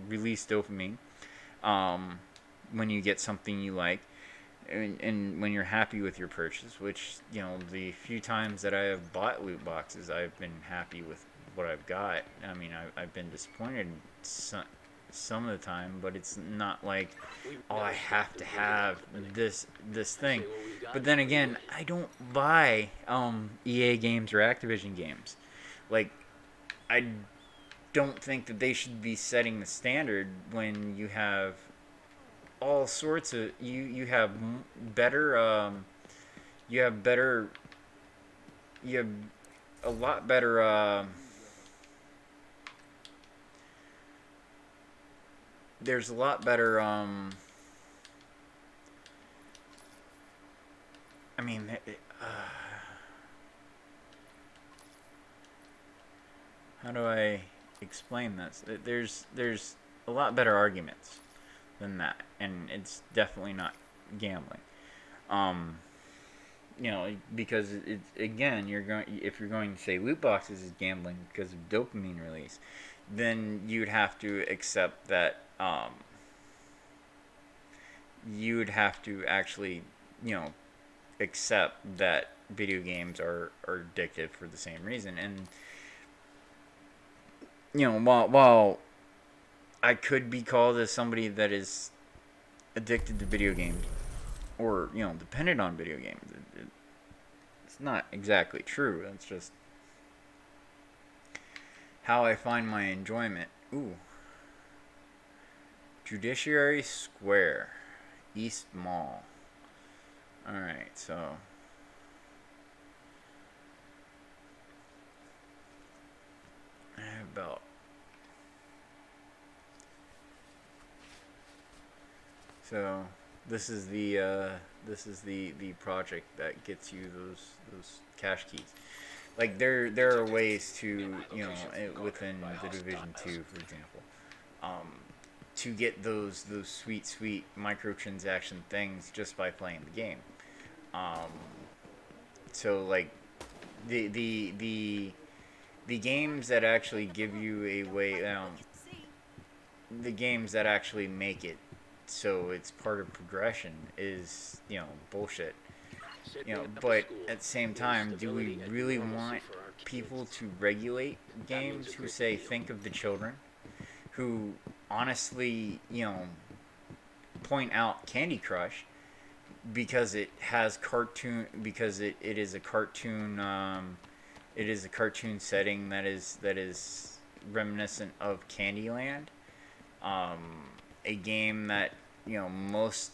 release dopamine um, when you get something you like, and when you're happy with your purchase. Which the few times that I have bought loot boxes, I've been happy with what I've got. I mean, I've been disappointed some of the time, but it's not like, oh, I have to have this thing. But then again, I don't buy EA games or Activision games. Like, I don't think that they should be setting the standard when you have all sorts of you have better you have better you have a lot better there's a lot better I mean how do I explain this? There's a lot better arguments than that, and it's definitely not gambling. Um, because again, you're going if you're going to say loot boxes is gambling because of dopamine release, then you'd have to accept that you would have to actually you know accept that video games are addictive for the same reason. And while I could be called as somebody that is addicted to video games or dependent on video games, it's not exactly true. It's just how I find my enjoyment. Ooh, Judiciary Square, East Mall. All right, so I have about so this is the project that gets you those cache keys. Like there are ways to within the Division 2, for example, um, to get those sweet microtransaction things just by playing the game. Um, so like the the the the games that actually give you a way, the games that actually make it so it's part of progression is bullshit. But at the same time, do we really want people to regulate games who say think of the children, who honestly point out Candy Crush because it has cartoon because it is a cartoon it is a cartoon setting that is reminiscent of Candyland, um, a game that most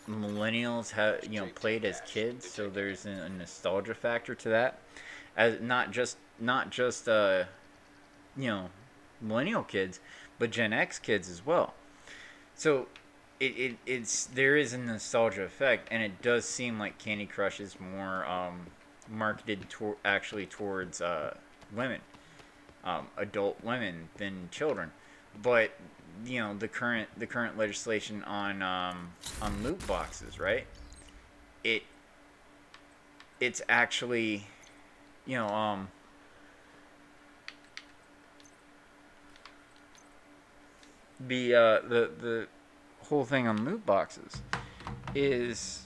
millennials have played as kids, so there's a nostalgia factor to that, as not just you know millennial kids, but Gen X kids as well. So it's there is a nostalgia effect, and it does seem like Candy Crush is more marketed actually towards women, adult women than children. But the current legislation on loot boxes, right? It it's actually you know the whole thing on loot boxes is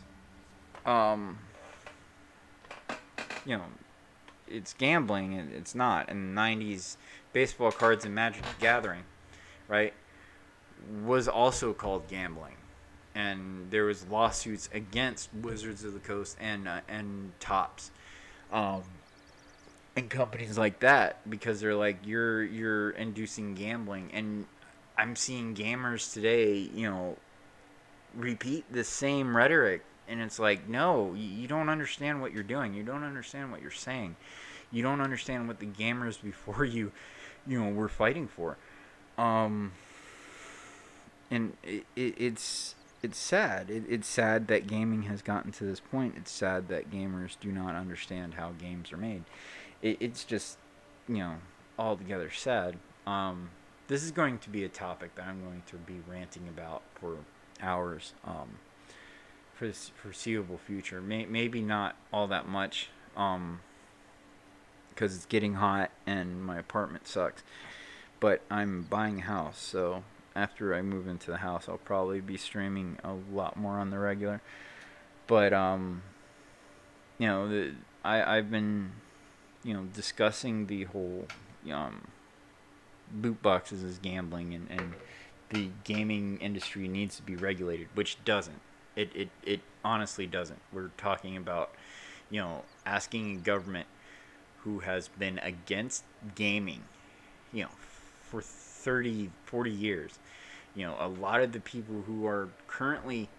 um you know it's gambling, and it's not. In the 90s, baseball cards and Magic the Gathering, right, was also called gambling, and there was lawsuits against Wizards of the Coast and Tops, um, and companies like that, because they're like, you're inducing gambling. And I'm seeing gamers today, repeat the same rhetoric, and it's like, no, you don't understand what you're doing. You don't understand what you're saying. You don't understand what the gamers before you were fighting for. Um, and it's sad. It's sad that gaming has gotten to this point. It's sad that gamers do not understand how games are made. It's just altogether sad. This is going to be a topic that I'm going to be ranting about for hours, for the foreseeable future. Maybe not all that much because it's getting hot and my apartment sucks. But I'm buying a house, so after I move into the house, I'll probably be streaming a lot more on the regular. But you know, I've been discussing the whole um loot boxes as gambling, and the gaming industry needs to be regulated, which doesn't. It honestly doesn't. We're talking about asking a government who has been against gaming for 30, 40 years. A lot of the people who are currently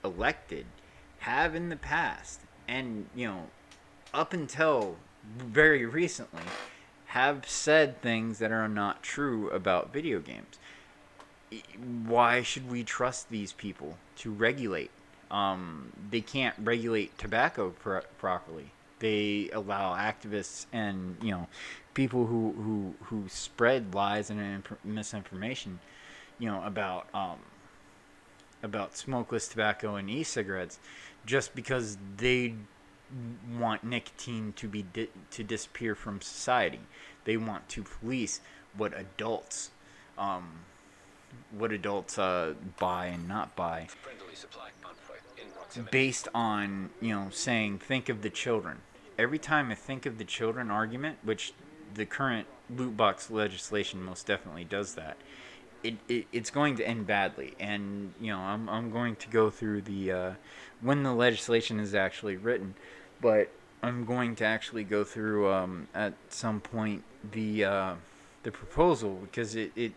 elected have in the past, and up until very recently, have said things that are not true about video games. Why should we trust these people to regulate? They can't regulate tobacco properly. They allow activists and people who spread lies and misinformation, about smokeless tobacco and e-cigarettes, just because they want nicotine to disappear from society. They want to police what adults um, buy and not buy, Friendly supply convoy in proximity. based on saying think of the children. Every time I think of the children argument, which the current loot box legislation most definitely does that, it's going to end badly. And I'm going to go through the when the legislation is actually written, but I'm going to actually go through at some point the proposal, because it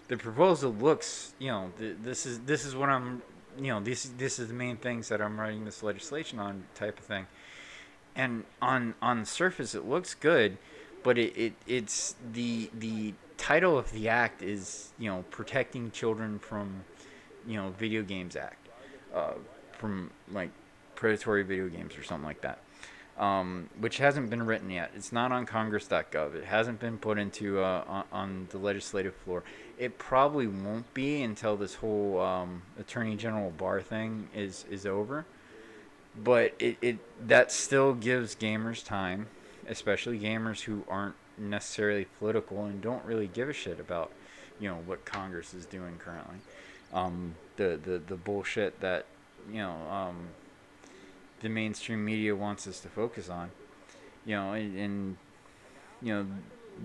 the proposal looks, this is what I'm, this is the main things that I'm writing this legislation on, type of thing. And on the surface it looks good, but it's the title of the act is protecting children from video games act, from like predatory video games or something like that, which hasn't been written yet. It's not on Congress.gov. It hasn't been put into on the legislative floor. It probably won't be until this whole Attorney General Barr thing is over. But it that still gives gamers time, especially gamers who aren't necessarily political and don't really give a shit about what Congress is doing currently. The bullshit that you know um, the mainstream media wants us to focus on. And you know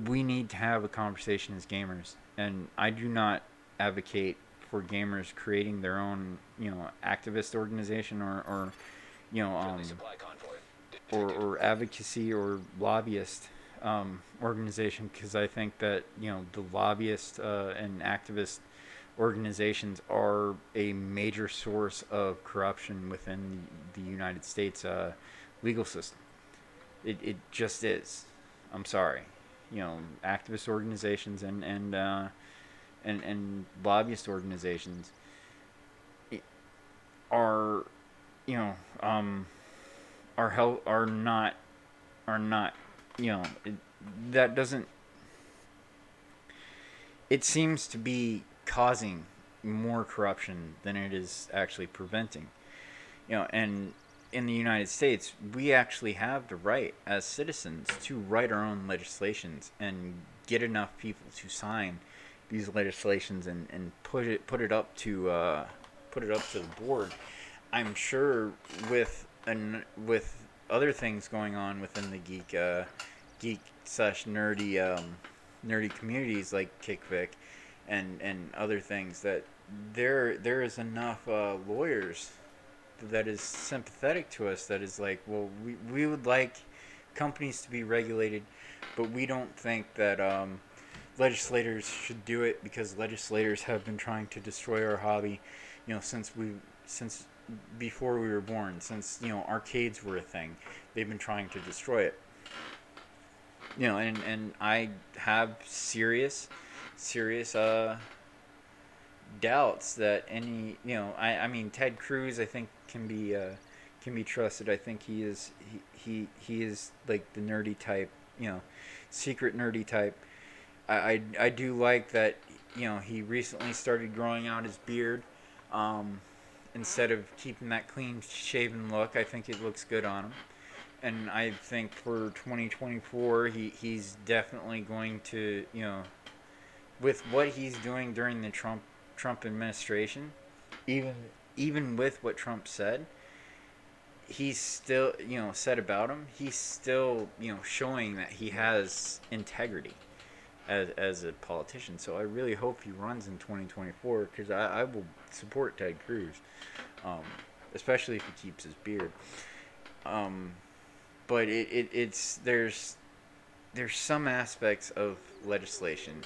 we need to have a conversation as gamers, and I do not advocate for gamers creating their own activist organization, or you know Friendly um, supply convoy or advocacy or lobbyist organization, because I think that the lobbyist and activist organizations are a major source of corruption within the United States legal system. It just is. I'm sorry. Activist organizations and lobbyist organizations are you know are not that doesn't, it seems to be causing more corruption than it is actually preventing. And in the United States, we actually have the right as citizens to write our own legislations and get enough people to sign these legislations, and put it up to the board. I'm sure with other things going on within the geek slash nerdy communities like KickVic and other things, that there is enough lawyers that is sympathetic to us, that is like, well, we would like companies to be regulated, but we don't think that legislators should do it, because legislators have been trying to destroy our hobby since before we were born, since arcades were a thing. They've been trying to destroy it. And I have serious doubts that any I mean, Ted Cruz, I think, can be trusted. I think he is like the nerdy type, secret nerdy type. I do like that he recently started growing out his beard, instead of keeping that clean shaven look. I think it looks good on him. And I think for 2024, he's definitely going to, with what he's doing during the Trump administration, even even with what Trump said, he's still, said about him, he's still, showing that he has integrity as a politician. So I really hope he runs in 2024 because I will support Ted Cruz, um, especially if he keeps his beard. Um, but it's there's some aspects of legislation,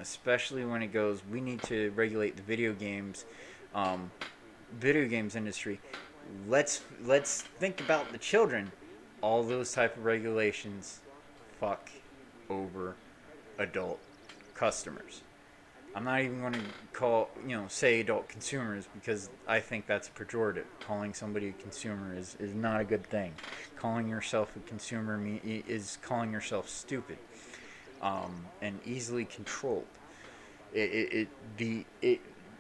especially when it goes, we need to regulate the um, video games industry. Let's think about the children. All those type of regulations fuck over adult customers. I'm not even going to say adult consumers because I think that's pejorative. Calling somebody a consumer is not a good thing. Calling yourself a consumer is calling yourself stupid, and easily controlled. It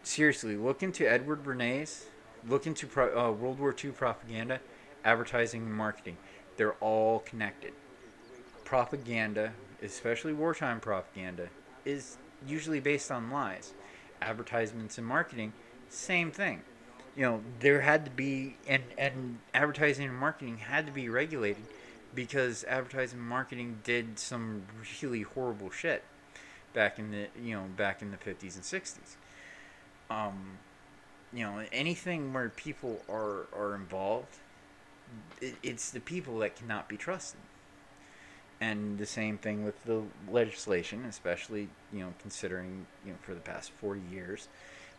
seriously, look into Edward Bernays, look into World War II propaganda, advertising, and marketing. They're all connected. Propaganda, especially wartime propaganda, is usually based on lies. Advertisements and marketing, same thing. There had to be, and advertising and marketing had to be regulated because advertising and marketing did some really horrible shit back in the 50s and 60s. Um, anything where people are involved, it's the people that cannot be trusted. And the same thing with the legislation, especially considering for the past 40 years,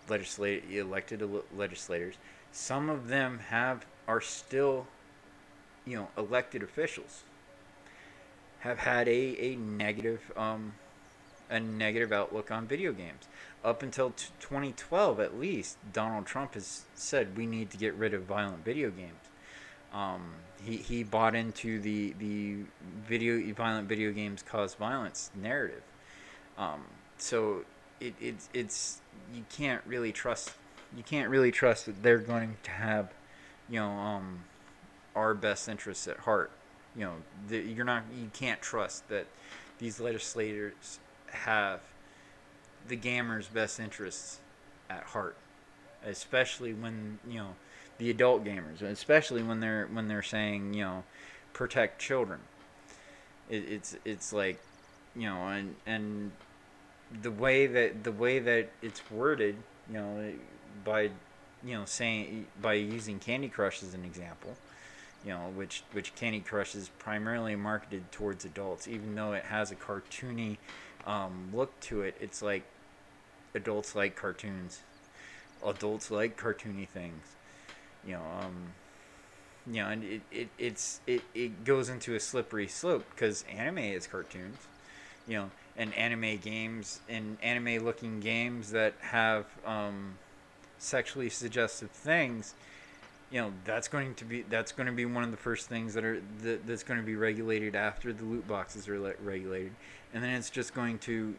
elected legislators, some of them are still elected officials, have had a negative outlook on video games. Up until 2012, at least, Donald Trump has said we need to get rid of violent video games. Um, he bought into the violent video games cause violence narrative. Um, so it's you can't really trust that they're going to have you know our best interests at heart. You can't trust that these legislators have the gamers' best interests at heart, especially when the adult gamers, especially when they're saying protect children. It's like and the way that it's worded, by saying by using Candy Crush as an example, which Candy Crush is primarily marketed towards adults, even though it has a cartoony look to it. It's like adults like cartoons, adults like cartoony things, you know. And it goes into a slippery slope because anime is cartoons, and anime looking games that have sexually suggestive things. That's going to be one of the first things that's going to be regulated after the loot boxes are regulated, and then it's just going to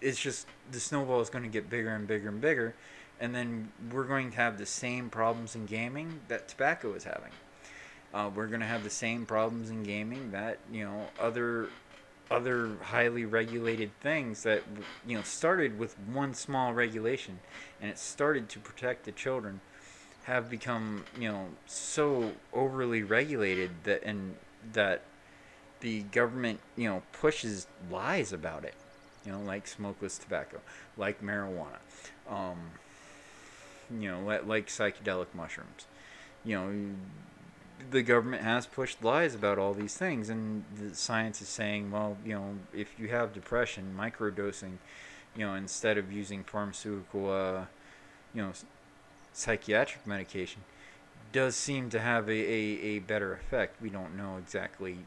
it's just the snowball is going to get bigger and bigger and bigger, and then we're going to have the same problems in gaming that tobacco is having. We're going to have the same problems in gaming that other highly regulated things that started with one small regulation, and it started to protect the children, have become so overly regulated that the government pushes lies about it, like smokeless tobacco, like marijuana, um, like psychedelic mushrooms. You know, the government has pushed lies about all these things, and the science is saying, well, if you have depression, microdosing, instead of using pharmaceutical, you know, psychiatric medication, does seem to have a better effect. We don't know exactly,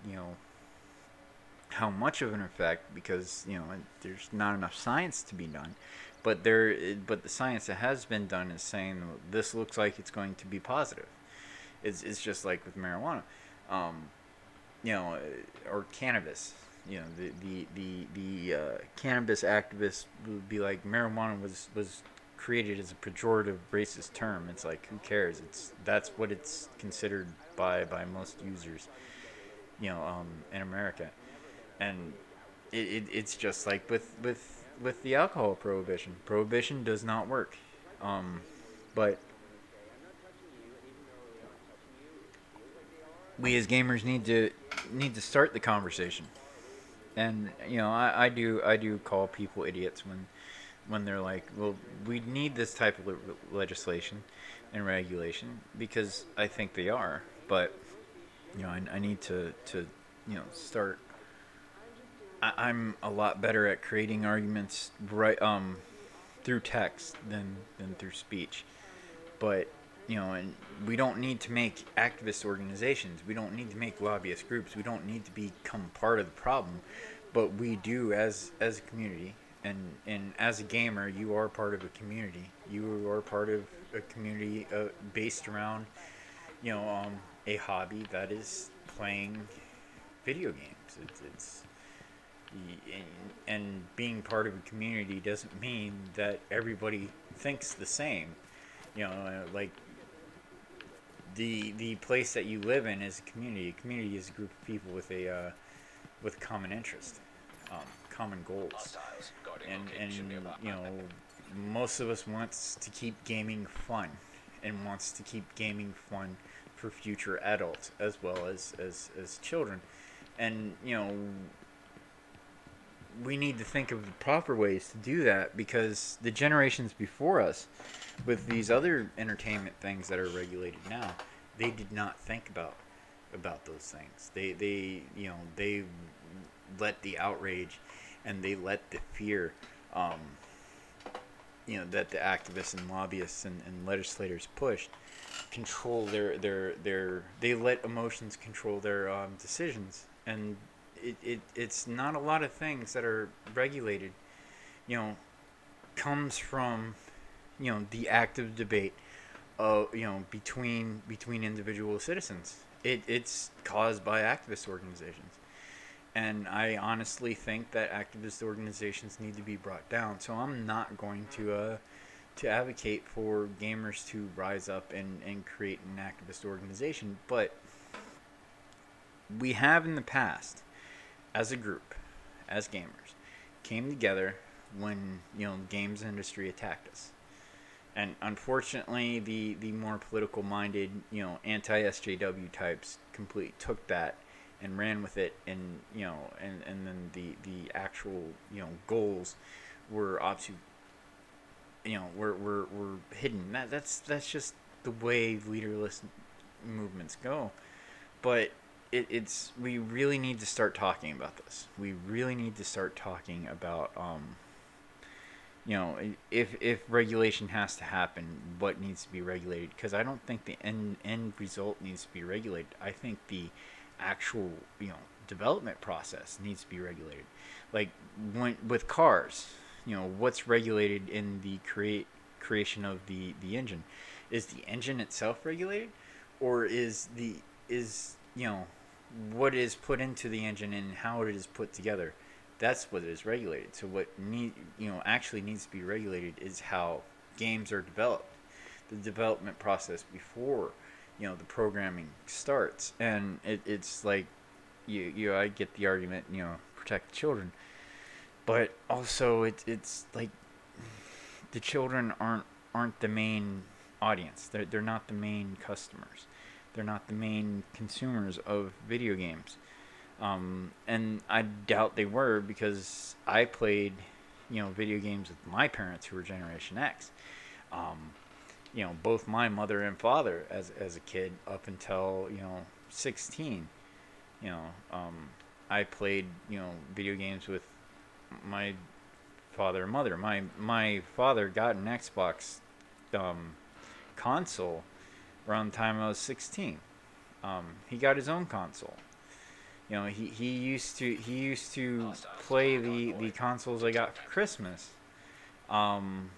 how much of an effect because there's not enough science to be done, but the science that has been done is saying this looks like it's going to be positive. It's just like with marijuana, um, or cannabis. The cannabis activists would be like marijuana was created as a pejorative racist term. It's like, who cares? That's what it's considered by most users, in America. And it's just like with the alcohol prohibition. Prohibition does not work. But we as gamers need to start the conversation. And I do call people idiots when they're like, well, we need this type of legislation and regulation, because I think they are. But I need to start. I'm a lot better at creating arguments through text than through speech. But and we don't need to make activist organizations. We don't need to make lobbyist groups. We don't need to become part of the problem. But we do as a community, and as a gamer, you are part of a community. You are part of a community based around a hobby that is playing video games. It's and being part of a community doesn't mean that everybody thinks the same. Like the place that you live in is a community. A community is a group of people with common interest, common goals, Hostiles guarding and location nearby. most of us wants to keep gaming fun, and wants to keep gaming fun for future adults as well as children, and we need to think of the proper ways to do that, because the generations before us, with these other entertainment things that are regulated now, they did not think about those things. They let the outrage and they let the fear, that the activists and lobbyists and legislators pushed, control their they let emotions control their decisions. And it's not a lot of things that are regulated, comes from the active debate between individual citizens. It's caused by activist organizations, and I honestly think that activist organizations need to be brought down. So I'm not going to advocate for gamers to rise up and create an activist organization, but we have in the past, as a group, as gamers, came together when games industry attacked us. And unfortunately, the more political minded, anti SJW types completely took that and ran with it, and and then the actual goals were were hidden. That's just the way leaderless movements go. But it's we really need to start talking about this. We really need to start talking about if regulation has to happen, what needs to be regulated? Because I don't think the end result needs to be regulated. I think the actual development process needs to be regulated. Like when with cars, what's regulated in the creation of the engine? Is the engine itself regulated, or is what is put into the engine and how it is put together? That's what is regulated. So what actually needs to be regulated is how games are developed, the development process before the programming starts. And it's like I get the argument, protect the children, but also it's like the children aren't the main audience. They're not the main customers. They're not the main consumers of video games. And I doubt they were, because I played, video games with my parents who were Generation X. Both my mother and father as a kid up until 16. I played video games with my father and mother. My father got an Xbox console around the time I was 16. He got his own console. He used to play the consoles I got for Christmas. And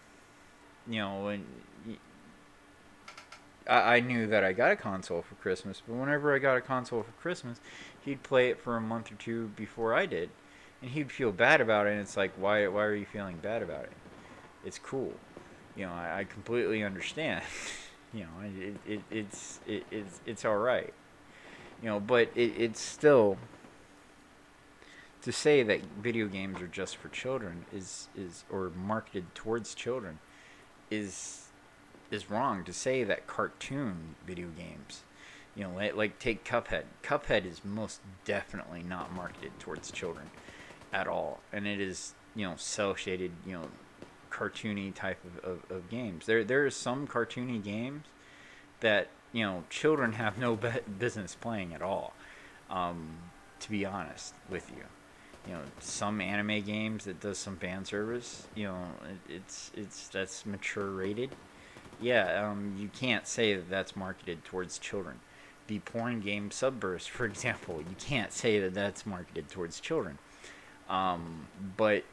I knew that I got a console for Christmas, but whenever I got a console for Christmas, he'd play it for a month or two before I did, and he'd feel bad about it. And it's like, why are you feeling bad about it? It's cool. I completely understand. It's all right. But it's still, to say that video games are just for children is or marketed towards children is is wrong. To say that cartoon video games, like take Cuphead. Cuphead is most definitely not marketed towards children at all, and it is cell shaded, cartoony type of games. There are some cartoony games that children have no business playing at all. Um, to be honest with you, some anime games that does some fan service, it's that's mature rated. Yeah, you can't say that that's marketed towards children. The porn game Subverse, for example, you can't say that that's marketed towards children. But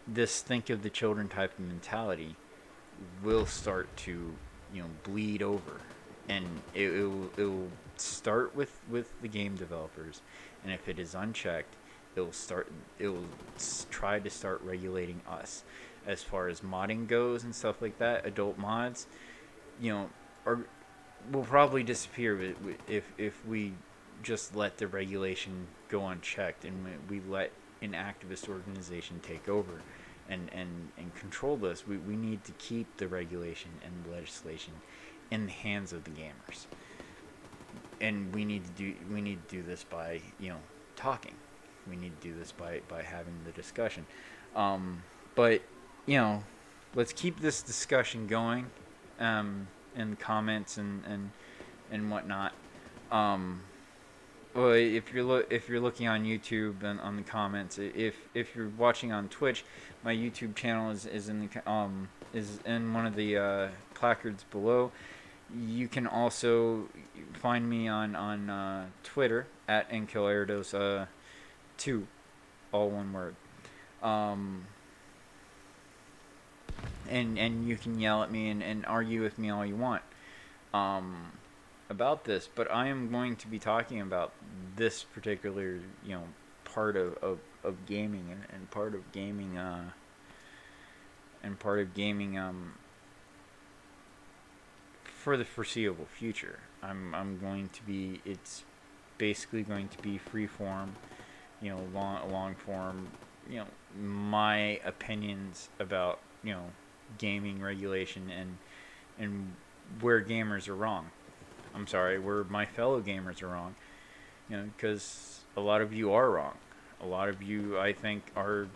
this think of the children type of mentality will start to bleed over, and it will start with the game developers, and if it is unchecked, it will try to start regulating us as far as modding goes and stuff like that. Adult mods, you know, are will probably disappear if we just let the regulation go unchecked, and we let an activist organization take over and control this. We need to keep the regulation and the legislation in the hands of the gamers, and we need to do this by talking. We need to do this by having the discussion. But you know, let's keep this discussion going, in the comments and whatnot. Um, well, if you're looking on YouTube and on the comments, if you're watching on Twitch, my YouTube channel is in one of the placards below. You can also find me on Twitter at Enkilaerdos 2, all one word. Um, and you can yell at me and argue with me all you want. Um, about this, but I am going to be talking about this particular, part of gaming, and part of gaming, for the foreseeable future. I'm going to be. It's basically going to be free form, long form. My opinions about gaming regulation and where gamers are wrong. I'm sorry, where my fellow gamers are wrong. Because a lot of you are wrong. A lot of you, I think, are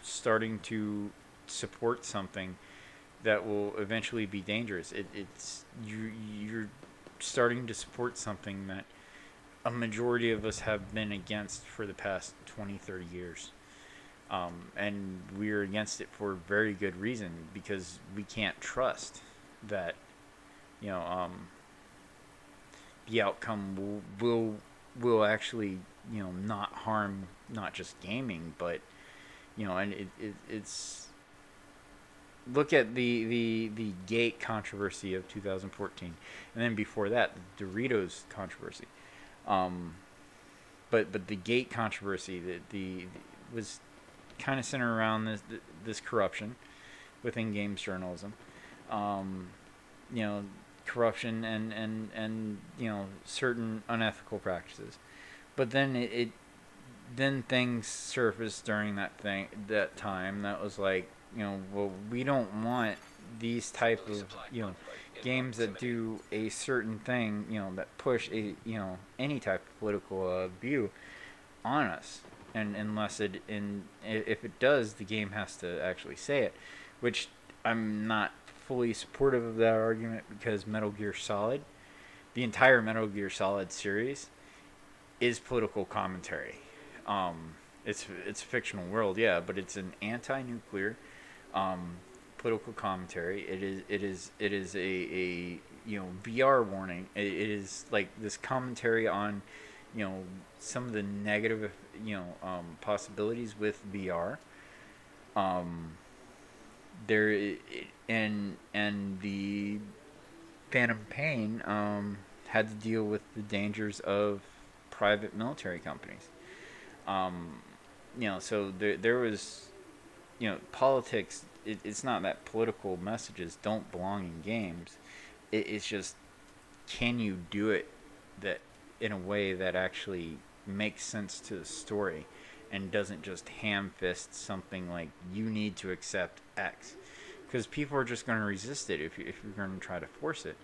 starting to support something that will eventually be dangerous. You're starting to support something that a majority of us have been against for the past 20, 30 years. And we're against it for very good reason, because we can't trust that, you know, um, the outcome will actually not harm not just gaming, but and it's look at the gate controversy of 2014, and then before that the Doritos controversy. um but the gate controversy, the was kind of centered around this corruption within games journalism. um you know Corruption and certain unethical practices. But then then things surfaced during that time that was like, well, we don't want these type of games that do a certain thing, that push a any type of political view on us. And unless if it does, the game has to actually say it, which I'm not fully supportive of that argument, because Metal Gear Solid, the entire Metal Gear Solid series, is political commentary. It's a fictional world, yeah, but it's an anti-nuclear um, political commentary. It is a VR warning. It is like this commentary on some of the negative possibilities with VR. Um, there and the Phantom Pain had to deal with the dangers of private military companies. Um, so there was politics it's not that political messages don't belong in games. It's just, can you do it that in a way that actually makes sense to the story and doesn't just ham fist something like you need to accept X, because people are just going to resist it if you're going to try to force it.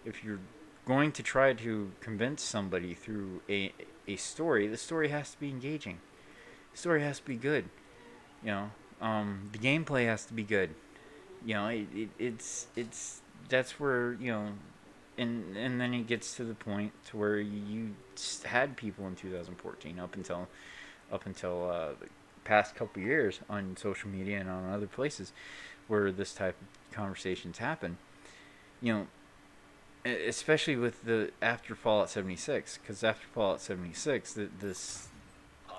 If you're going to try to convince somebody through a story, the story has to be engaging. The story has to be good. You know, the gameplay has to be good. You know, it's that's where, you know, and then it gets to the point to where you had people in 2014 up until the past couple years on social media and on other places where this type of conversations happen. You know, especially with the after Fallout 76, because after Fallout 76, this,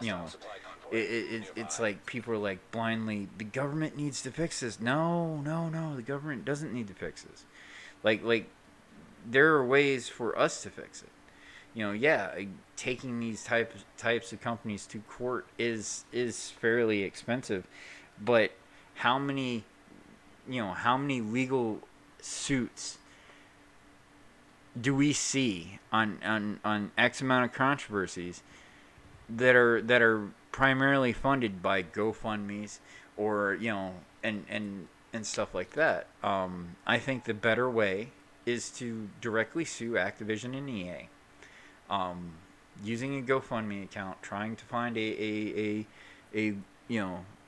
you know, Hostile supply convoy it's nearby. like people are like blindly, the government needs to fix this. No, no, no, the government doesn't need to fix this. Like there are ways for us to fix it. You know, yeah, taking these types of companies to court is fairly expensive, but how many, how many legal suits do we see on X amount of controversies that are primarily funded by GoFundmes, or, and stuff like that. I think the better way is to directly sue Activision and EA, um, using a GoFundMe account, trying to find a a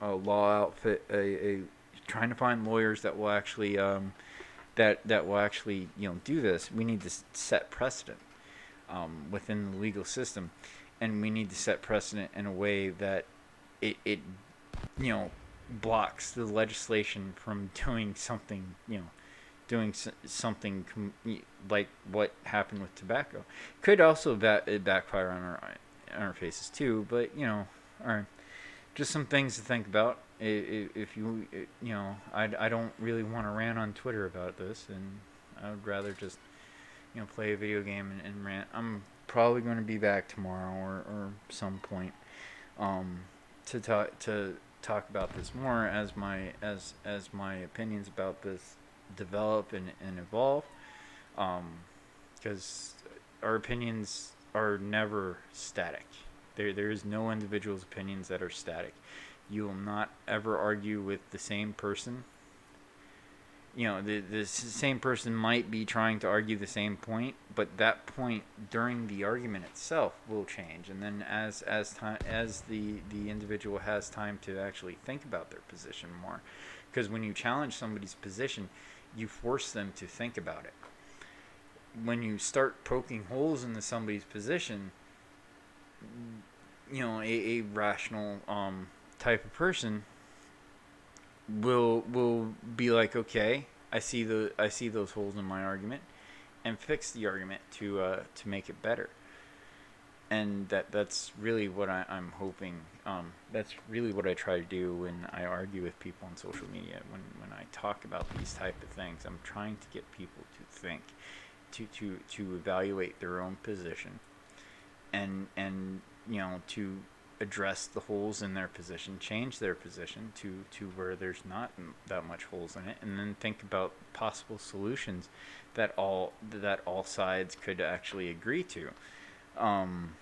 law outfit, trying to find lawyers that will actually that will actually do this. We need to set precedent within the legal system, and we need to set precedent in a way that it you know blocks the legislation from doing something, doing something like what happened with tobacco. Could also backfire on our faces too, but are just some things to think about. If you, I don't really want to rant on Twitter about this, and I would rather just play a video game and rant. I'm probably going to be back tomorrow or some point, um, to talk about this more as my opinions about this develop and evolve, because our opinions are never static. There is no individual's opinions that are static. You will not ever argue with the same person. The same person might be trying to argue the same point, but that point during the argument itself will change, and then as the individual has time to actually think about their position more, because when you challenge somebody's position, you force them to think about it. When you start poking holes into somebody's position, a rational type of person will be like, okay, I see those holes in my argument, and fix the argument to make it better. And that's really what I'm hoping. That's really what I try to do when I argue with people on social media. When I talk about these type of things, I'm trying to get people to think, to evaluate their own position, and to address the holes in their position, change their position to where there's not that much holes in it, and then think about possible solutions that all sides could actually agree to. Um,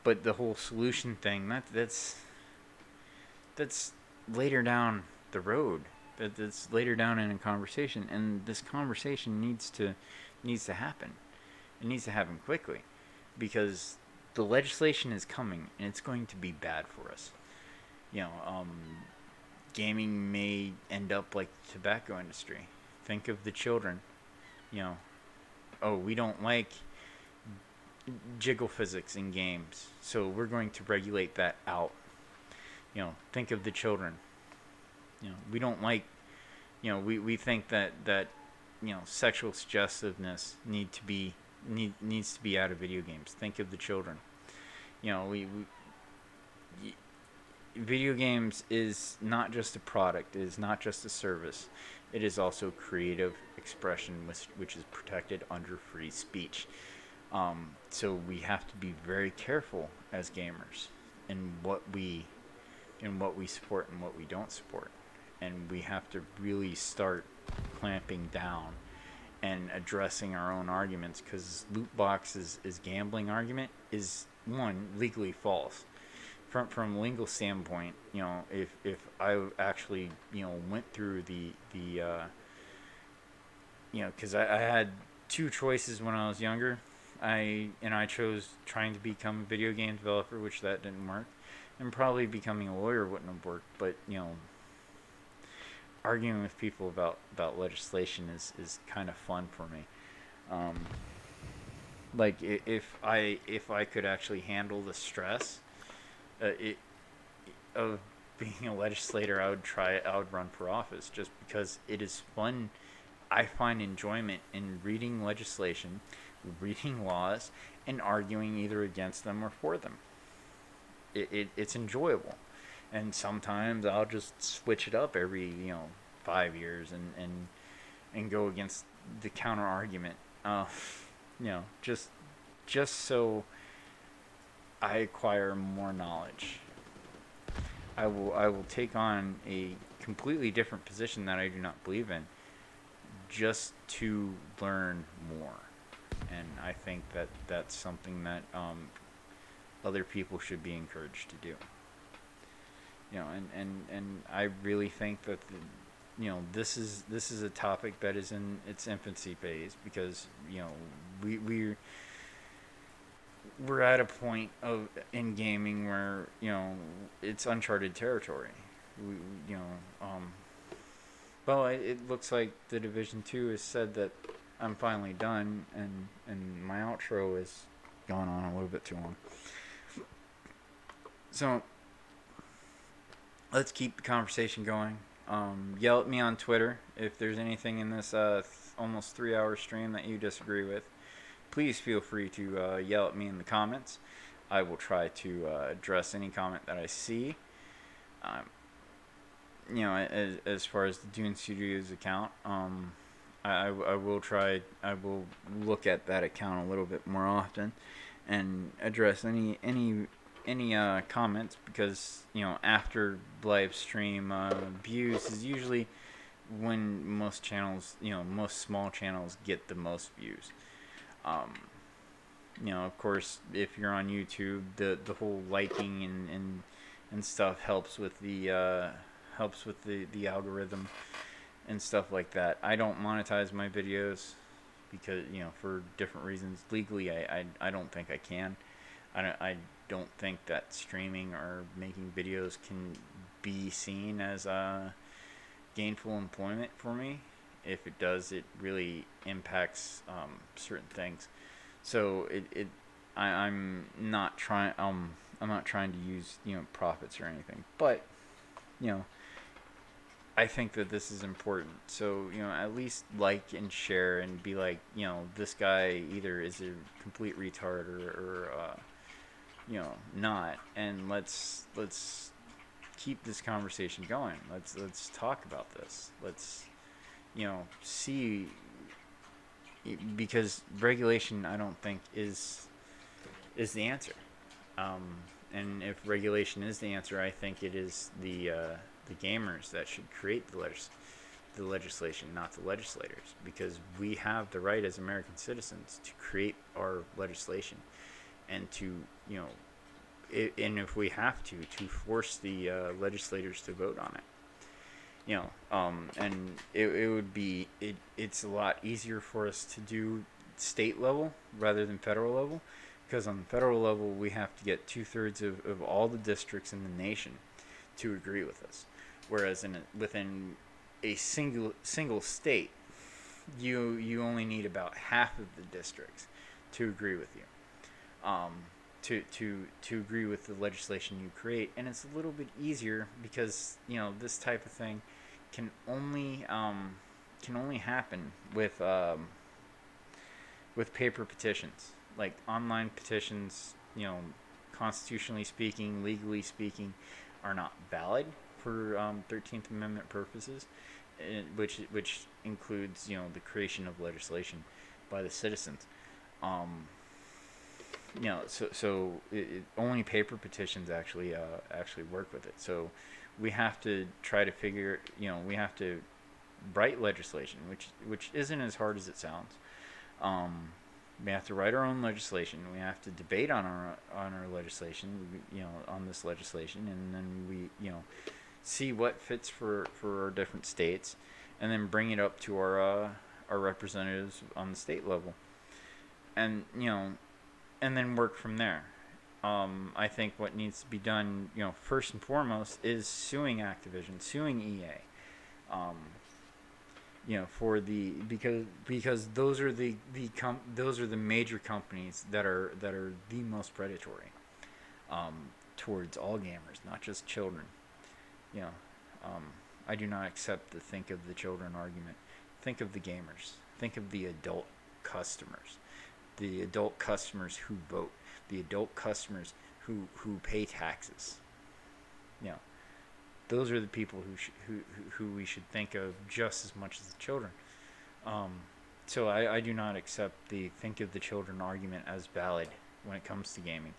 but the whole solution thing, that's later down the road. That's later down in a conversation, and this conversation needs to happen. It needs to happen quickly, because the legislation is coming, and it's going to be bad for us. You know, um, Gaming may end up like the tobacco industry. Think of the children. You know, oh, we don't like jiggle physics in games, so we're going to regulate that out. Think of the children. We don't like. We think that sexual suggestiveness needs to be out of video games. Think of the children. We video games is not just a product. It is not just a service. It is also creative expression, which is protected under free speech. So we have to be very careful as gamers in what we support and what we don't support. and we have to really start clamping down and addressing our own arguments, because loot boxes is gambling argument is one legally false. From a legal standpoint, if I actually went through because I had two choices when I was younger. I chose trying to become a video game developer, which that didn't work, and probably becoming a lawyer wouldn't have worked. But arguing with people about legislation is kind of fun for me. Um, like if I could actually handle the stress, it of being a legislator, I would run for office just because it is fun. I find enjoyment in reading legislation, reading laws, and arguing either against them or for them. It's enjoyable. And sometimes I'll just switch it up every 5 years and go against the counter argument. Just so I acquire more knowledge. I will take on a completely different position that I do not believe in, just to learn more. And I think that that's something that other people should be encouraged to do. And I really think that this is a topic that is in its infancy phase, because we're at a point in gaming where it's uncharted territory. We, you know, well, it looks like the Division 2 has said that I'm finally done, and my outro has gone on a little bit too long. So let's keep the conversation going. Yell at me on Twitter if there's anything in this almost 3-hour stream that you disagree with. Please feel free to yell at me in the comments. I will try to address any comment that I see. As far as the Dune Studios account, I will try. I will look at that account a little bit more often and address any comments, because after live stream views is usually when most channels, most small channels get the most views. Of course, if you're on YouTube, the whole liking and stuff helps with the algorithm and stuff like that. I don't monetize my videos because for different reasons. Legally, I don't think I can. I don't think that streaming or making videos can be seen as gainful employment for me. If it does, it really impacts certain things. So I'm not trying. I'm not trying to use profits or anything, but I think that this is important. So at least like and share and be like, this guy either is a complete retard or not, and let's keep this conversation going. Let's talk about this. Let's see, because regulation, I don't think is the answer. And if regulation is the answer, I think it is the gamers that should create the legislation, not the legislators, because we have the right as American citizens to create our legislation and to and if we have to force the legislators to vote on it. And it would be it's a lot easier for us to do state level rather than federal level, because on the federal level we have to get 2/3 of all the districts in the nation to agree with us, whereas within a single state you only need about half of the districts to agree with you, to agree with the legislation you create. And it's a little bit easier because this type of thing can only happen with paper petitions, like online petitions. Constitutionally speaking, legally speaking, are not valid for 13th Amendment purposes, which includes the creation of legislation by the citizens. only paper petitions actually work with it. So we have to try to figure, we have to write legislation, which isn't as hard as it sounds. Um, we have to write our own legislation. We have to debate on our legislation, on this legislation, and then we, see what fits for our different states, and then bring it up to our representatives on the state level, and and then work from there. I think what needs to be done, first and foremost, is suing Activision, suing EA. For the because those are the major companies that are the most predatory, um, towards all gamers, not just children. You know, um, I do not accept the think of the children argument. Think of the gamers. Think of the adult customers. The adult customers who vote. The adult customers who pay taxes. You know, those are the people who we should think of just as much as the children. Um, so I do not accept the think of the children argument as valid when it comes to gaming,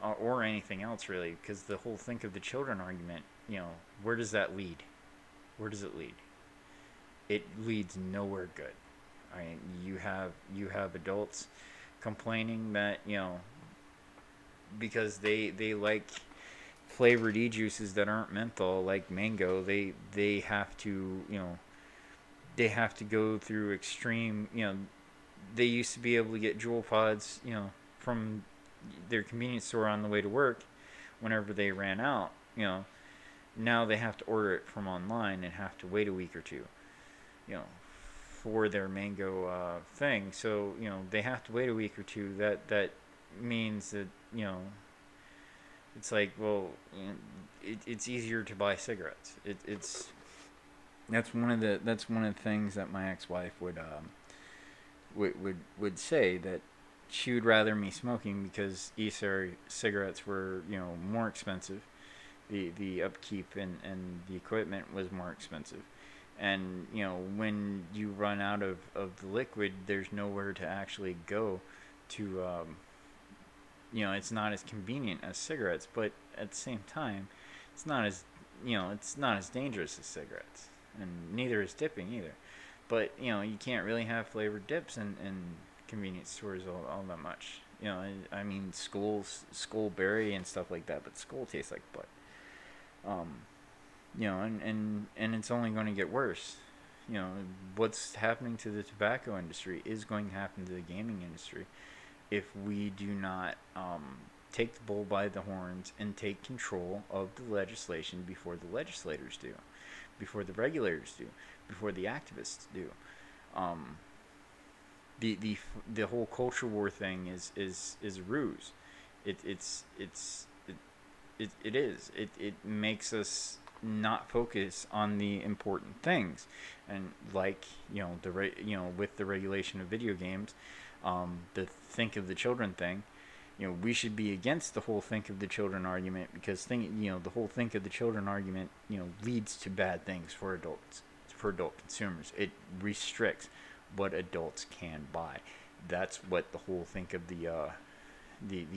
or anything else really, because the whole think of the children argument, where does that lead? Where does it lead? It leads nowhere good. I mean, you have adults complaining that, because they like flavored e-juices that aren't menthol, like mango, they have to, they have to go through extreme, they used to be able to get Juul pods, from their convenience store on the way to work whenever they ran out. Now they have to order it from online and have to wait a week or two, you know, for their mango thing. So they have to wait a week or two. That means that, it's like, well, it's easier to buy cigarettes. It's that's one of the things that my ex-wife would say, that she would rather me smoking because e-cigarettes were, more expensive. The upkeep and the equipment was more expensive. And when you run out of the liquid, there's nowhere to actually go to. It's not as convenient as cigarettes, but at the same time, it's not as it's not as dangerous as cigarettes, and neither is dipping either. But you can't really have flavored dips in convenience stores all that much. I mean, Skull Berry and stuff like that, but Skull tastes like butt. Um, and it's only going to get worse. What's happening to the tobacco industry is going to happen to the gaming industry if we do not take the bull by the horns and take control of the legislation before the legislators do, before the regulators do, before the activists do. Um, the whole culture war thing is a ruse. It makes us not focus on the important things, and like with the regulation of video games, the think of the children thing. We should be against the whole think of the children argument, because the whole think of the children argument leads to bad things for adults, for adult consumers. It restricts what adults can buy. That's what the whole think of the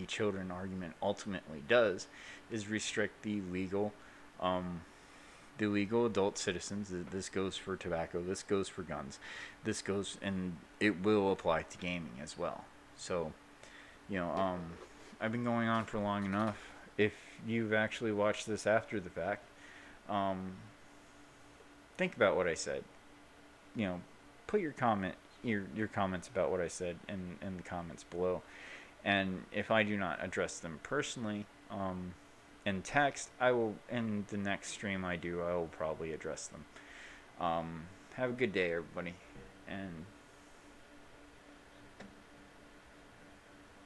children argument ultimately does, is restrict the legal adult citizens. This goes for tobacco, this goes for guns, this goes, and it will apply to gaming as well. So I've been going on for long enough. If you've actually watched this after the fact, think about what I said. Put your comments about what I said in the comments below. And if I do not address them personally, in text, I will, in the next stream I do, I will probably address them. Have a good day, everybody. And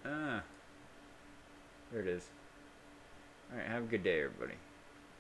there it is. Alright, have a good day, everybody.